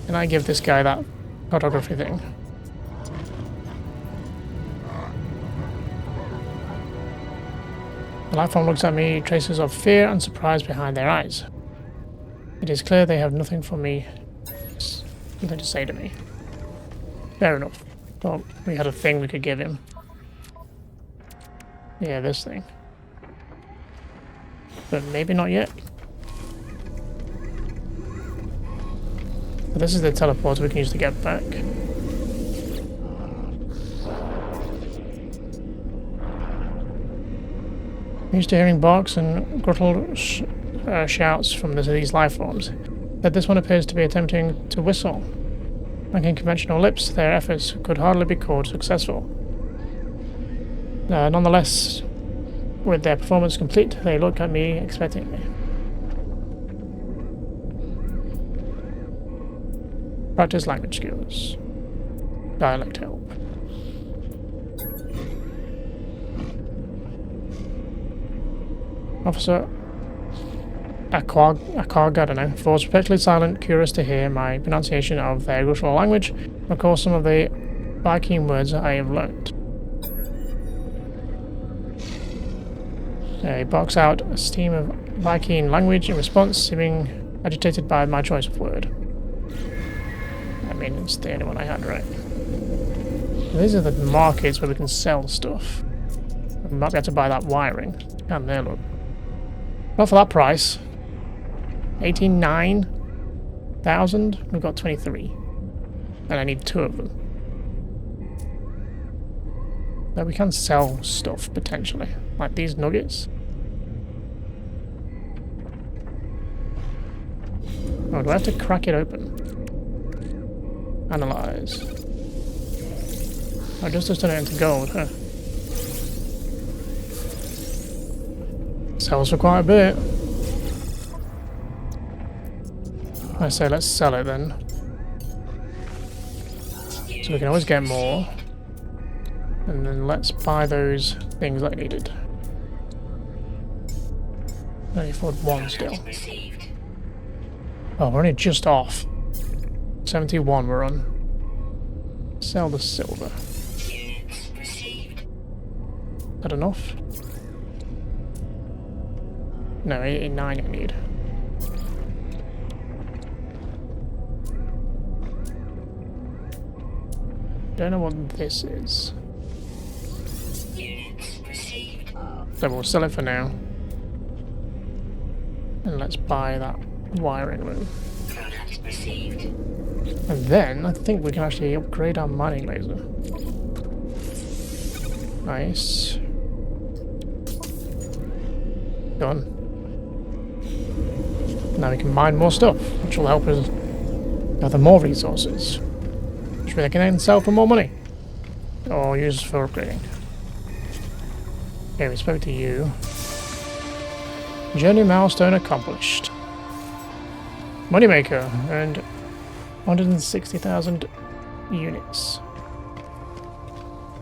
Can I give this guy that cartography thing? The life form looks at me, traces of fear and surprise behind their eyes. It is clear they have nothing for me, nothing to say to me. Fair enough. Well, we had a thing we could give him. Yeah, this thing. But maybe not yet. But this is the teleporter we can use to get back. I'm used to hearing barks and gruntled shouts from these life forms, but this one appears to be attempting to whistle. Like in conventional lips, their efforts could hardly be called successful. Nonetheless, with their performance complete, they look at me expectantly. Practice language skills. Dialect help. Officer Aquag, I don't know, was perpetually silent, curious to hear my pronunciation of their guttural language, and of course some of the Viking words I have learned. He barks out a stream of Viking language in response, seeming agitated by my choice of word. I mean, it's the only one I had, right? These are the markets where we can sell stuff. We might be able to buy that wiring. Can there, look. Not for that price. 89,000? We've got 23. And I need 2 of them. But we can sell stuff, potentially. Like these nuggets. Oh, do I have to crack it open? Analyze. I just turn it into gold, huh? Sells for quite a bit. I say let's sell it then. So we can always get more. And then let's buy those things I needed. I only afford 1 still. Oh, we're only just off. 71 we're on. Sell the silver. Is that enough? No, 89 I need. Don't know what this is. So we'll sell it for now. And let's buy that wiring room. And then I think we can actually upgrade our mining laser. Nice. Done. Now we can mine more stuff, which will help us gather more resources. Which we can then sell for more money. Or use for upgrading. Okay, we spoke to you. Journey milestone accomplished. Moneymaker earned 160,000 units.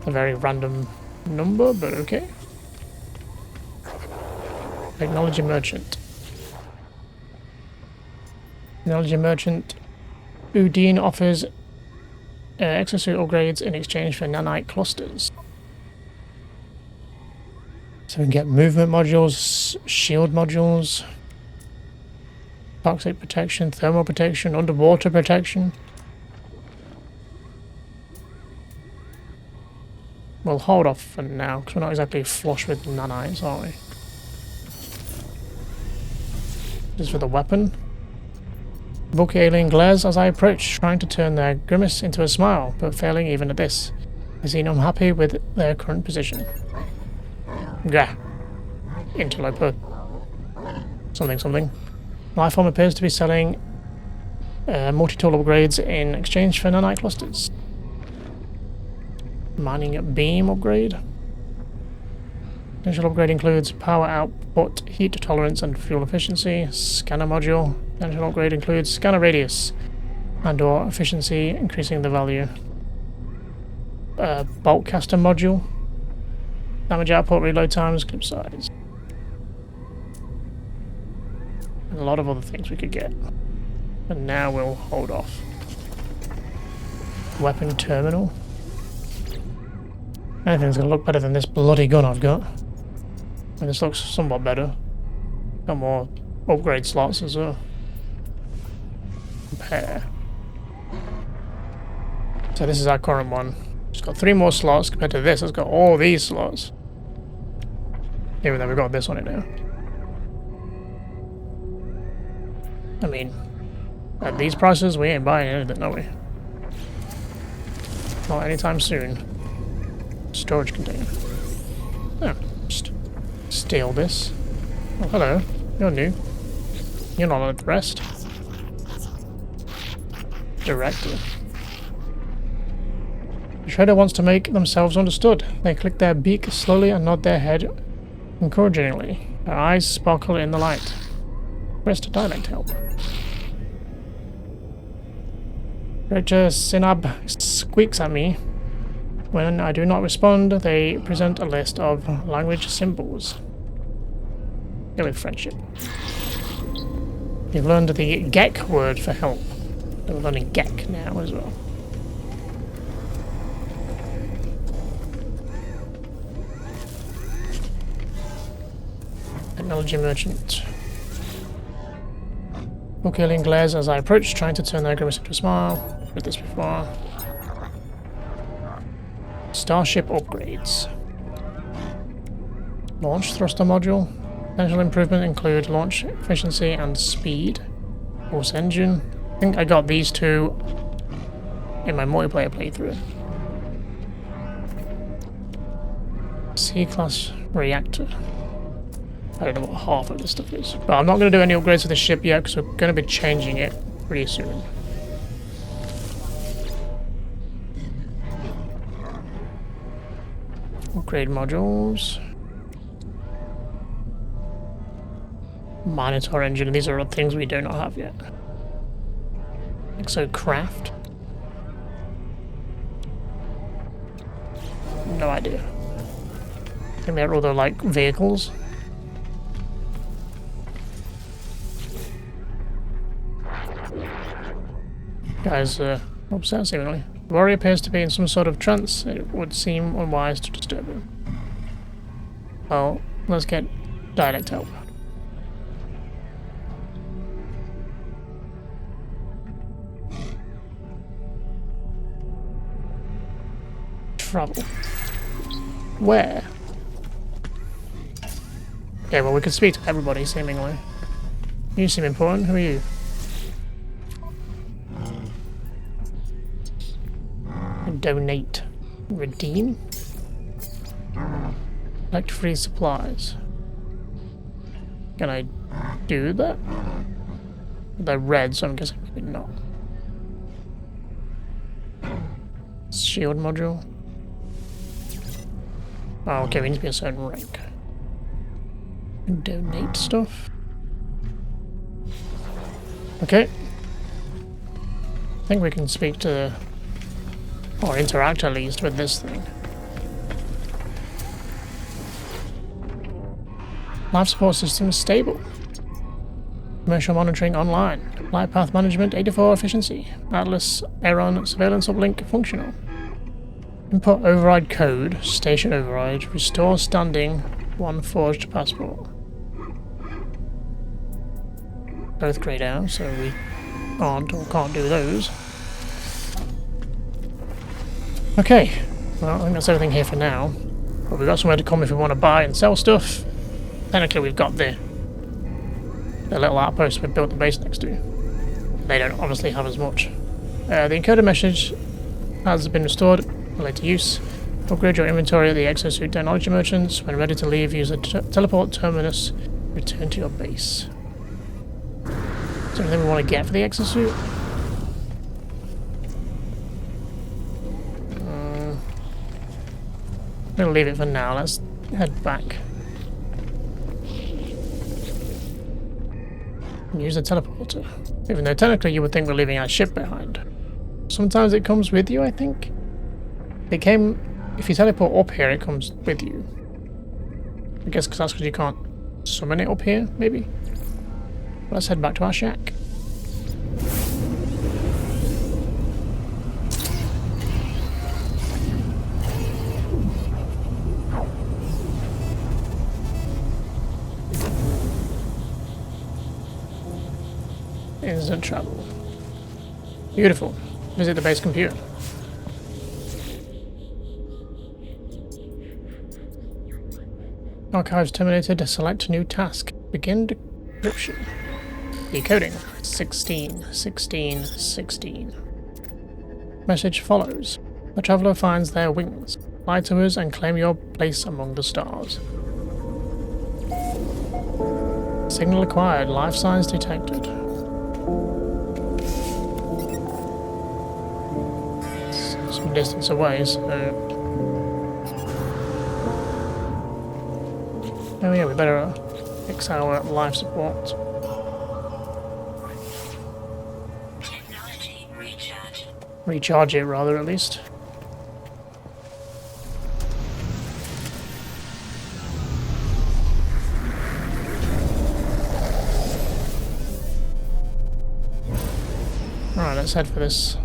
A very random number, but okay. Technology merchant. Technology merchant. Udine offers exosuit upgrades in exchange for nanite clusters. So we can get movement modules, shield modules, toxic protection, thermal protection, underwater protection. We'll hold off for now, because we're not exactly flush with nanites, are we? This is for the weapon. Book alien glares as I approach, trying to turn their grimace into a smile, but failing even at this. They seem unhappy with their current position. Gah. Interloper. Something. Lifeform appears to be selling multi-tool upgrades in exchange for nanite clusters. Mining beam upgrade. Potential upgrade includes power output, heat tolerance, and fuel efficiency. Scanner module. Potential upgrade includes scanner radius and/or efficiency, increasing the value. Bulk caster module. Damage output, reload times, clip size. And a lot of other things we could get. But now we'll hold off. Weapon terminal. Anything's gonna look better than this bloody gun I've got. And this looks somewhat better. Got more upgrade slots as well. Compare. So this is our current one. It's got 3 more slots compared to this. It's got all these slots. Even though we've got this on it now. I mean, at these prices, we ain't buying anything, are we? Not anytime soon. Storage container. Oh, just steal this. Oh, hello. You're new. You're not like the rest. Director. The Shredder wants to make themselves understood. They click their beak slowly and nod their head encouragingly. Their eyes sparkle in the light. Press to dialect help. Director Sinab squeaks at me. When I do not respond, they present a list of language symbols. Go with friendship. You've learned the Gek word for help. We're learning Gek now as well. Technology merchant. Book alien glares as I approach, trying to turn their grimace into a smile. Read this before. Starship upgrades. Launch thruster module. Potential improvement include launch efficiency and speed. Force engine. I think I got these two in my multiplayer playthrough. C-class reactor. I don't know what half of this stuff is. But I'm not going to do any upgrades to the ship yet because we're going to be changing it pretty soon. Upgrade modules. Minotaur engine. These are things we do not have yet. Exocraft. No idea. I think they're other like vehicles. Guys, upset seemingly. The warrior appears to be in some sort of trance. It would seem unwise to disturb him. Well, let's get dialect help. Travel. Where? Okay, well we could speak to everybody, seemingly. You seem important. Who are you? Donate. Redeem? Collect free supplies. Can I do that? They're red, so I'm guessing maybe not. Shield module. Oh, okay, we need to be a certain rank. Donate stuff. Okay. I think we can speak to, or interact at least, with this thing. Life support system is stable. Commercial monitoring online. Light path management 84 efficiency. Atlas Aeron surveillance uplink functional. Input override code. Station override. Restore standing. One forged passport. Both grayed out, so we aren't or can't do those. Okay, well I think that's everything here for now. But we've got somewhere to come if we want to buy and sell stuff. Technically we've got the little outpost we built the base next to. They don't obviously have as much. The encoder message has been restored for later use. Upgrade your inventory at the exosuit technology merchants. When ready to leave, use the teleport terminus. Return to your base. Is there anything we want to get for the exosuit? I'm going to leave it for now. Let's head back. Use the teleporter. Even though technically you would think we're leaving our ship behind. Sometimes it comes with you, I think. If you teleport up here, it comes with you. I guess that's because you can't summon it up here, maybe? Let's head back to our shack. Instant travel. Beautiful. Visit the base computer. Archives terminated. Select new task. Begin decryption. Decoding. 16, 16, 16. Message follows. The traveller finds their wings. Fly to us and claim your place among the stars. Signal acquired. Life signs detected. It's some distance away, so... Oh yeah, we better fix our life support. Technology recharge. Recharge it, rather, at least. Alright, let's head for this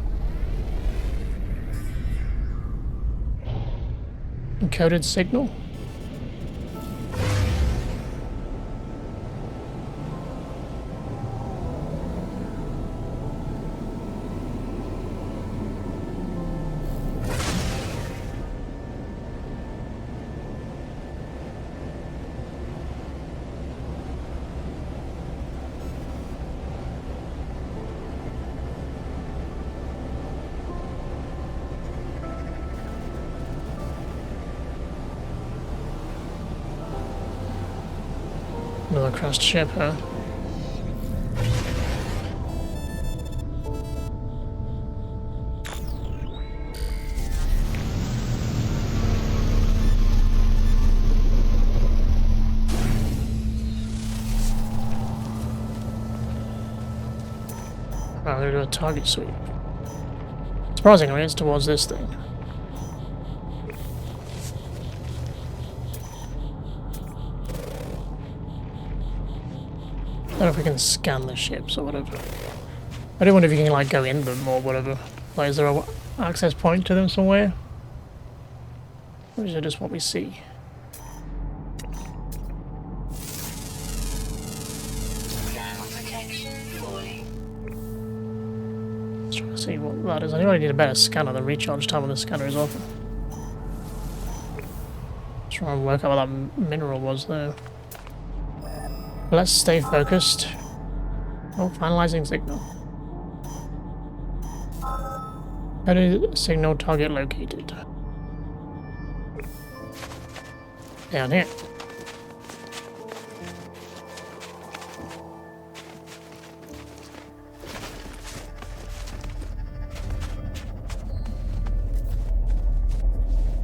encoded signal. Another crashed ship, huh? I'm gonna do a target sweep. Surprisingly, it's towards this thing. I don't know if we can scan the ships or whatever. I don't wonder if you can like go in them or whatever. Like, is there an access point to them somewhere? Or is it just what we see? Thermal protection falling. Let's try to see what that is. I think I need a better scanner. The recharge time on the scanner is awful. Let's try and work out what that mineral was there. Let's stay focused. Oh, finalizing signal. Coded signal target located. Down here.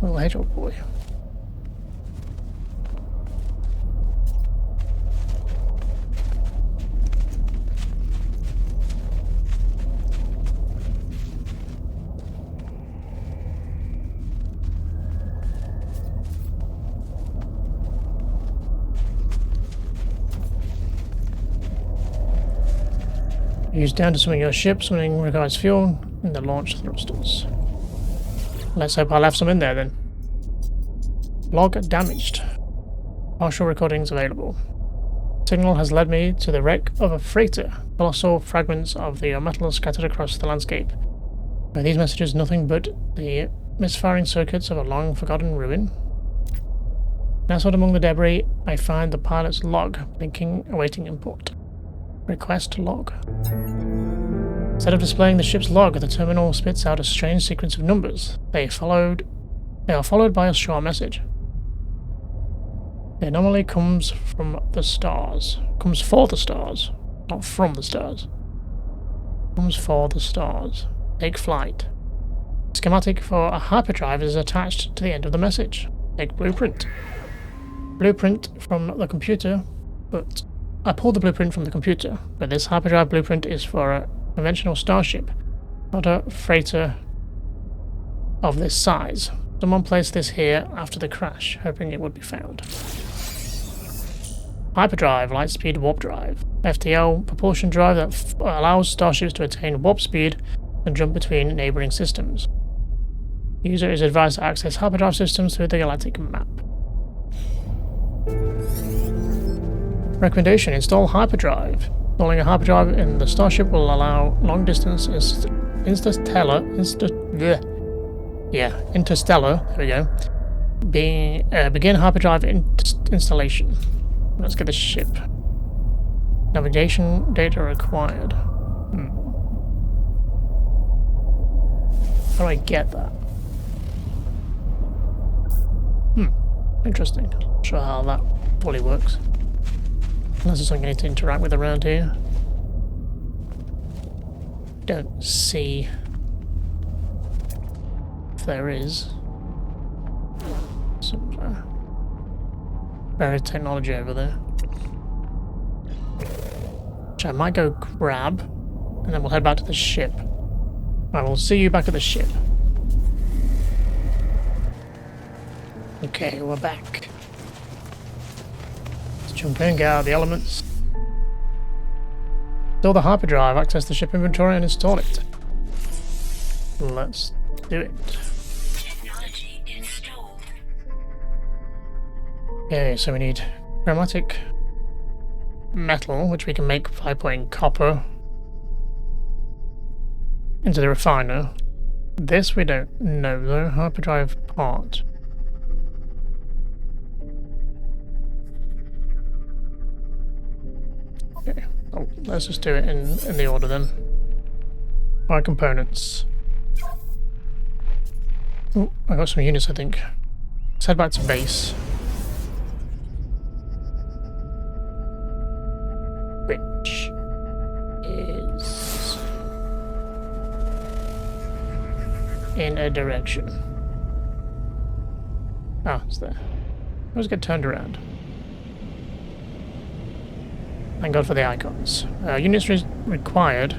Little hedgehog boy. Use down to swing your ship, swimming requires fuel in the launch thrusters. Let's hope I left some in there then. Log damaged. Partial recordings available. Signal has led me to the wreck of a freighter. Colossal fragments of the metal scattered across the landscape. Are these messages nothing but the misfiring circuits of a long forgotten ruin? Nestled among the debris, I find the pilot's log, blinking, awaiting import. Request log. Instead of displaying the ship's log, the terminal spits out a strange sequence of numbers. They are followed by a short message. The anomaly comes from the stars. Comes for the stars. Not from the stars. Comes for the stars. Take flight. Schematic for a hyperdrive is attached to the end of the message. Take blueprint. Blueprint from the computer, but I pulled the blueprint from the computer, but this hyperdrive blueprint is for a conventional starship, not a freighter of this size. Someone placed this here after the crash, hoping it would be found. Hyperdrive, light-speed warp drive. FTL, propulsion drive that allows starships to attain warp speed and jump between neighbouring systems. User is advised to access hyperdrive systems through the galactic map. Recommendation: install hyperdrive. Installing a hyperdrive in the starship will allow long-distance interstellar. There we go. Begin hyperdrive installation. Let's get the ship. Navigation data required. How do I get that? Interesting. Not sure how that fully works. Unless there's something I need to interact with around here. Don't see if there is. Some various technology over there. Which I might go grab, and then we'll head back to the ship. I will see you back at the ship. Okay, we're back. Let's jump in, get out of the elements. Install the hyperdrive, access the ship inventory and install it. Let's do it. Technology installed. Okay, so we need chromatic metal, which we can make by putting copper into the refiner. This we don't know though. Hyperdrive part. Okay. Oh, let's just do it in the order then. Buy components. Oh, I got some units I think. Let's head back to base. Which is in a direction. Ah, it's there. Let's get turned around. Thank God for the icons. Units required.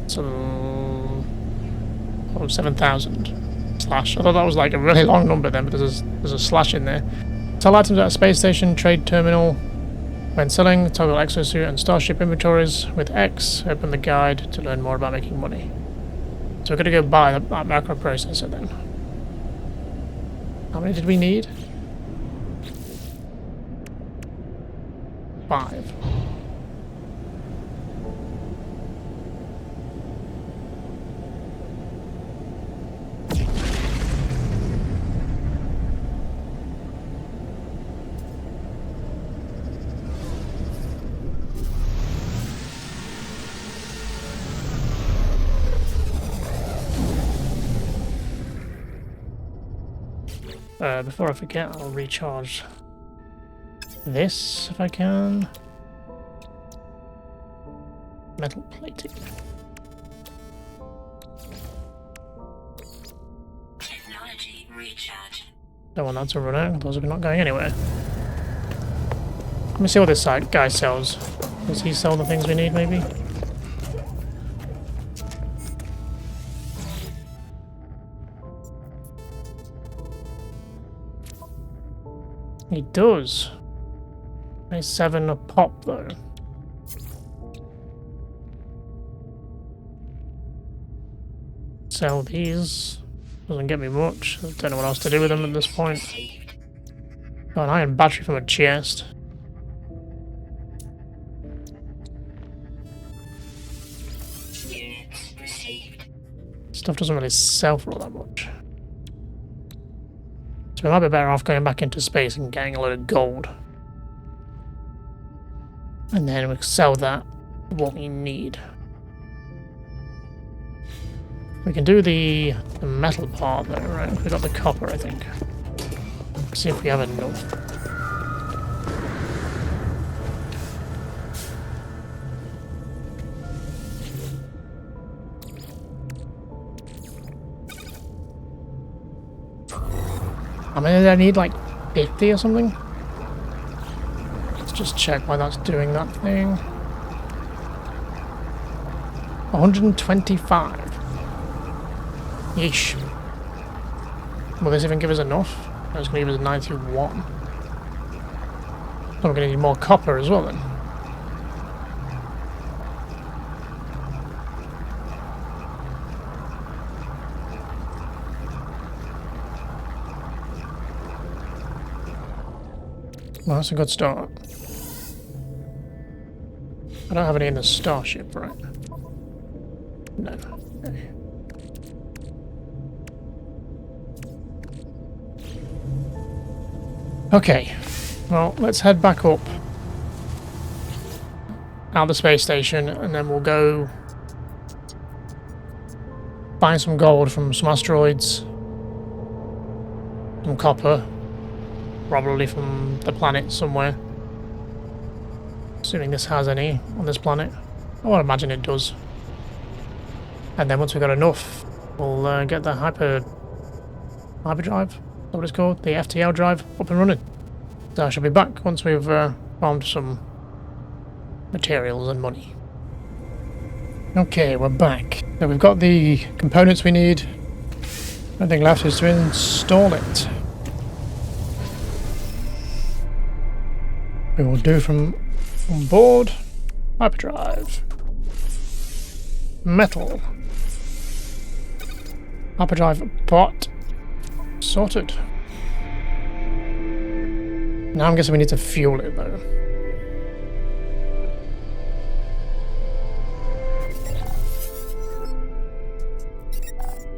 So, 7,000 slash. I thought that was like a really long number then, but there's a slash in there. Sell items at a space station, trade terminal. When selling, toggle exosuit and starship inventories with X. Open the guide to learn more about making money. So we're going to go buy that microprocessor then. How many did we need? 5. Before I forget, I'll recharge this if I can. Metal plating. Technology recharge. Don't want that to run out, otherwise we're not going anywhere. Let me see what this guy sells. Does he sell the things we need, maybe? He does. 7 a pop, though. Sell these. Doesn't get me much. I don't know what else to do with them at this point. Got an iron battery from a chest. Units received. Stuff doesn't really sell for all that much. So we might be better off going back into space and getting a load of gold. And then we sell that for what we need. We can do the metal part though, right? We got the copper, I think. Let's see if we have enough. I mean, I need like 50 or something. Let's just check why that's doing that thing. 125. Yeesh. Will this even give us enough? No, it's going to give us 91. So we're going to need more copper as well then. Well, that's a good start. I don't have any in the starship, right? No. Okay. Okay, well, let's head back up out of the space station and then we'll go find some gold from some asteroids, some copper, probably from the planet somewhere, Assuming this has any on this planet. I would imagine it does. And then once we've got enough, we'll get the hyperdrive, is that what it's called? The FTL drive up and running. So I shall be back once we've farmed some materials and money. Okay, we're back. So we've got the components we need. Only thing left is to install it. We will do from on board. Hyperdrive. Metal. Hyperdrive pot. Sorted. Now I'm guessing we need to fuel it though.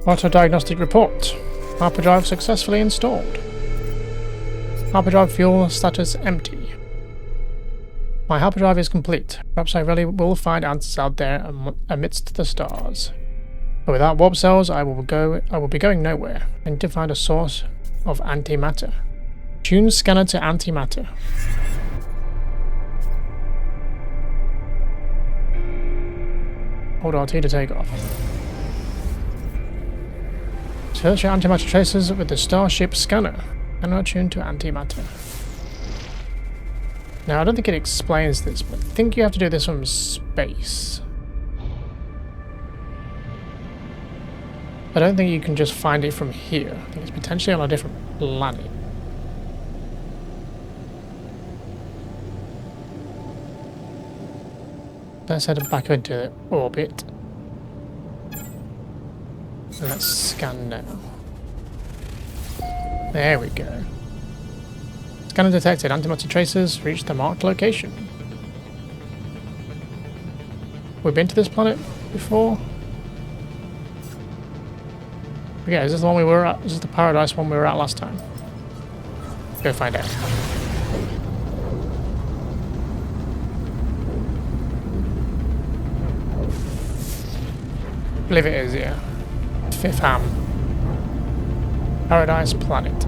Auto diagnostic report. Hyperdrive successfully installed. Hyperdrive fuel status empty. My hyperdrive is complete. Perhaps I really will find answers out there amidst the stars. But without warp cells, I will be going nowhere. I need to find a source of antimatter. Tune scanner to antimatter. Hold RT to take off. Search your antimatter traces with the Starship scanner. Scanner tuned to antimatter. Now, I don't think it explains this, but I think you have to do this from space. I don't think you can just find it from here. I think it's potentially on a different planet. Let's head back into the orbit. And let's scan now. There we go. Scanner detected. Antimatter tracers reached the marked location. We've been to this planet before? Yeah, is this the one we were at? Is this the paradise one we were at last time? Go find out. I believe it is, yeah. Fifth Ham. Paradise planet.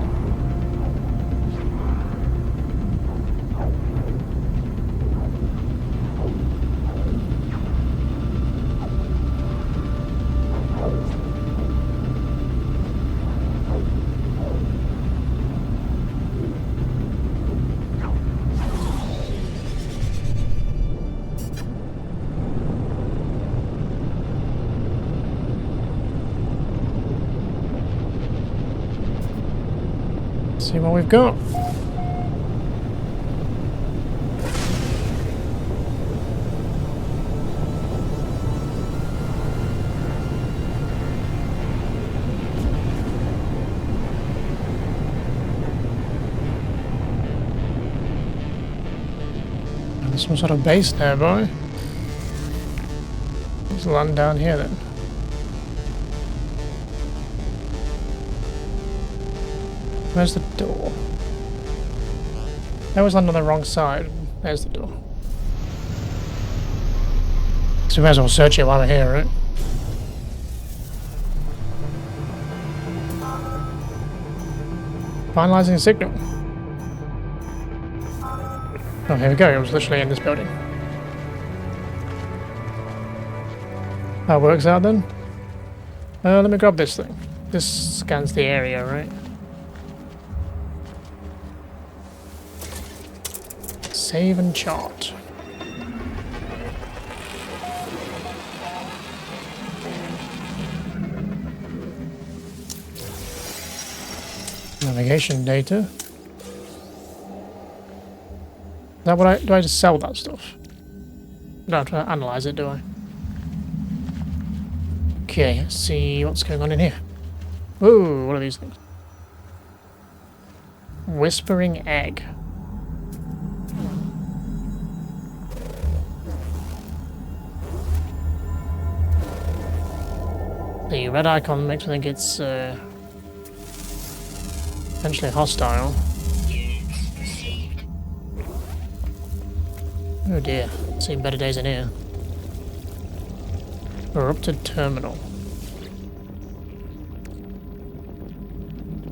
See what we've got. There's some sort of base there, boy. Let's land down here then. Where's the door? I always land on the wrong side. There's the door. So we might as well search it while we're here, right? Finalizing signal. Oh, here we go. It was literally in this building. That works out then. Let me grab this thing. This scans the area, right? Save and chart. Navigation data. Is that what do I just sell that stuff? I don't have to analyze it, do I? Okay, let's see what's going on in here. Ooh, what are these things? Whispering egg. The red icon makes me think it's potentially hostile. Oh dear, seen better days in here. Corrupted terminal.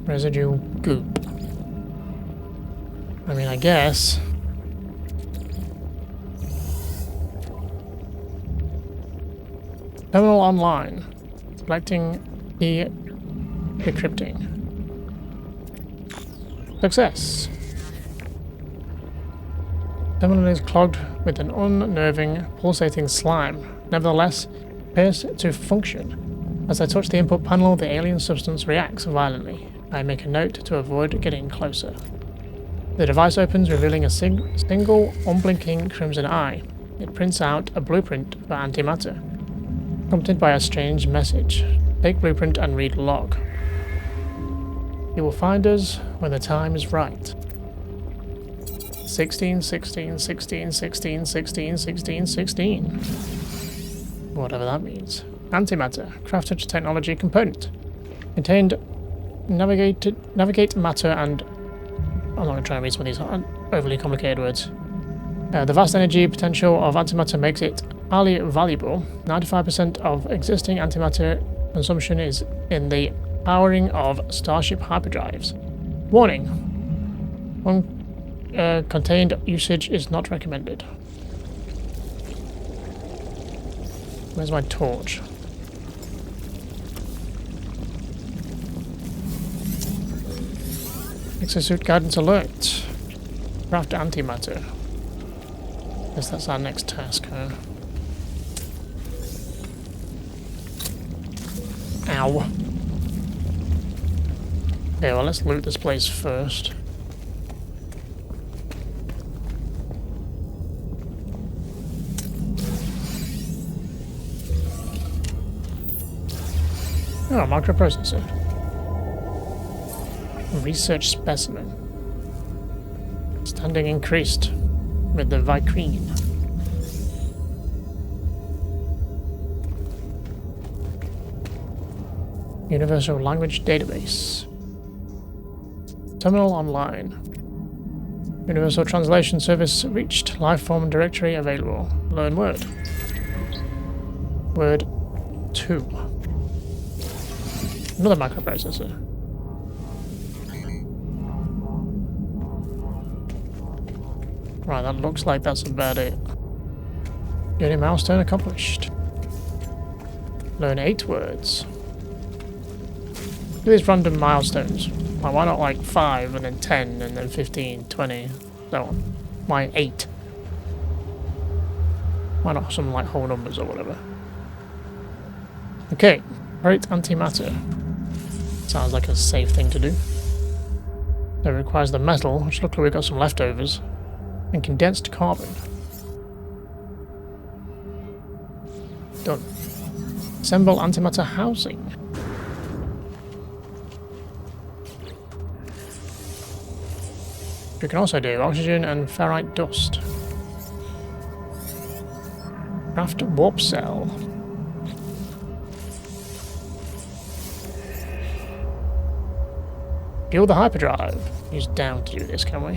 Residue goop. I mean, I guess Terminal online. Selecting key decrypting. Success. Terminal is clogged with an unnerving, pulsating slime. Nevertheless, appears to function. As I touch the input panel, the alien substance reacts violently. I make a note to avoid getting closer. The device opens, revealing a single, unblinking crimson eye. It prints out a blueprint for antimatter, prompted by a strange message. Take blueprint and read log. You will find us when the time is right. 16, 16, 16, 16, 16, 16, 16. Whatever that means. Antimatter. Crafted technology component. Contained navigate matter and... I'm not going to try and read some of these overly complicated words. The vast energy potential of antimatter makes it highly valuable. 95% of existing antimatter consumption is in the powering of Starship hyperdrives. Warning. Contained usage is not recommended. Where's my torch? Exosuit guidance alert. Craft antimatter. Guess that's our next task, huh? Ow. Okay, well, let's loot this place first. Oh, microprocessor. Research specimen. Standing increased with the Vicrine. Universal Language Database. Terminal online. Universal Translation Service reached. Lifeform directory available. Learn word. Word 2. Another microprocessor. Right, that looks like that's about it. Journey milestone accomplished. Learn 8 words. Do these random milestones. Like, why not like 5 and then 10 and then 15, 20, so on. Why 8? Why not some like whole numbers or whatever? Okay, great antimatter. Sounds like a safe thing to do. That requires the metal, which looks like we've got some leftovers, and condensed carbon. Done. Assemble antimatter housing. We can also do oxygen and ferrite dust. Craft warp cell. Fuel the hyperdrive. Use down to do this, can we?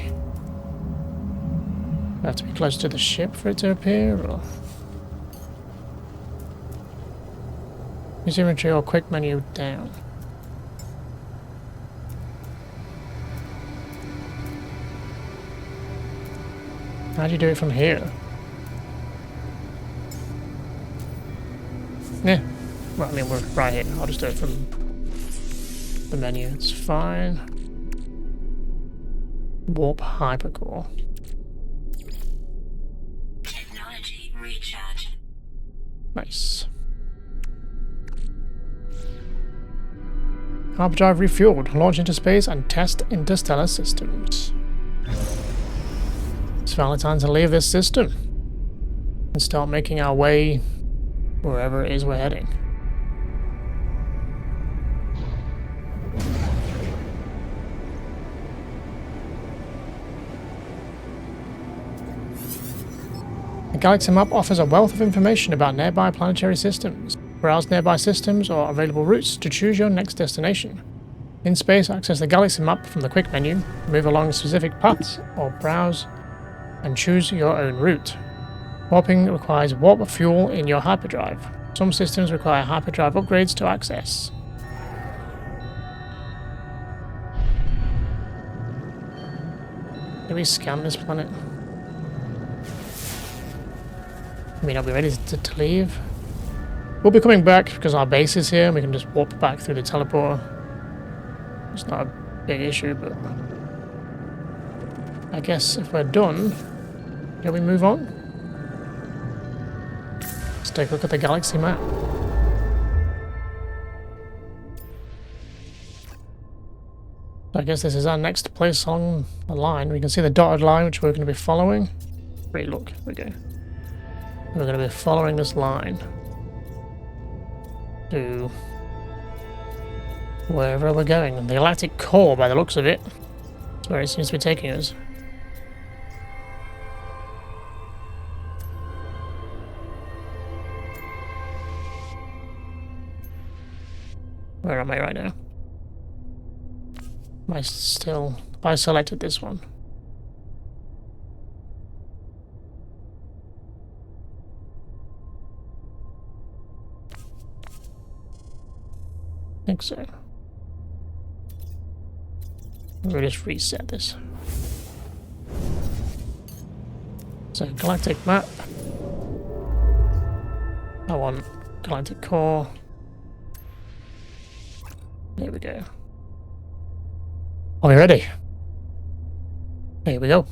We have to be close to the ship for it to appear, or... Use inventory or quick menu down. How do you do it from here? Yeah. Well, I mean, we're right here. I'll just do it from the menu. It's fine. Warp hypercore. Technology recharge. Nice. Hyperdrive refueled. Launch into space and test interstellar systems. It's finally time to leave this system and start making our way wherever it is we're heading. The galaxy map offers a wealth of information about nearby planetary systems. Browse nearby systems or available routes to choose your next destination. In space, access the galaxy map from the quick menu, move along specific paths, or browse and choose your own route. Warping requires warp fuel in your hyperdrive. Some systems require hyperdrive upgrades to access. Do we scan this planet? I mean, are we ready to leave? We'll be coming back because our base is here and we can just warp back through the teleporter. It's not a big issue, but I guess if we're done, can we move on? Let's take a look at the galaxy map. I guess this is our next place on the line. We can see the dotted line, which we're going to be following. Wait, look, here we go. We're going to be following this line to wherever we're going. The galactic core, by the looks of it. That's where it seems to be taking us. Where am I right now? Am I still... I selected this one. I think so. We'll just reset this. So, galactic map. I want galactic core. There we go. Are we ready? Here we go.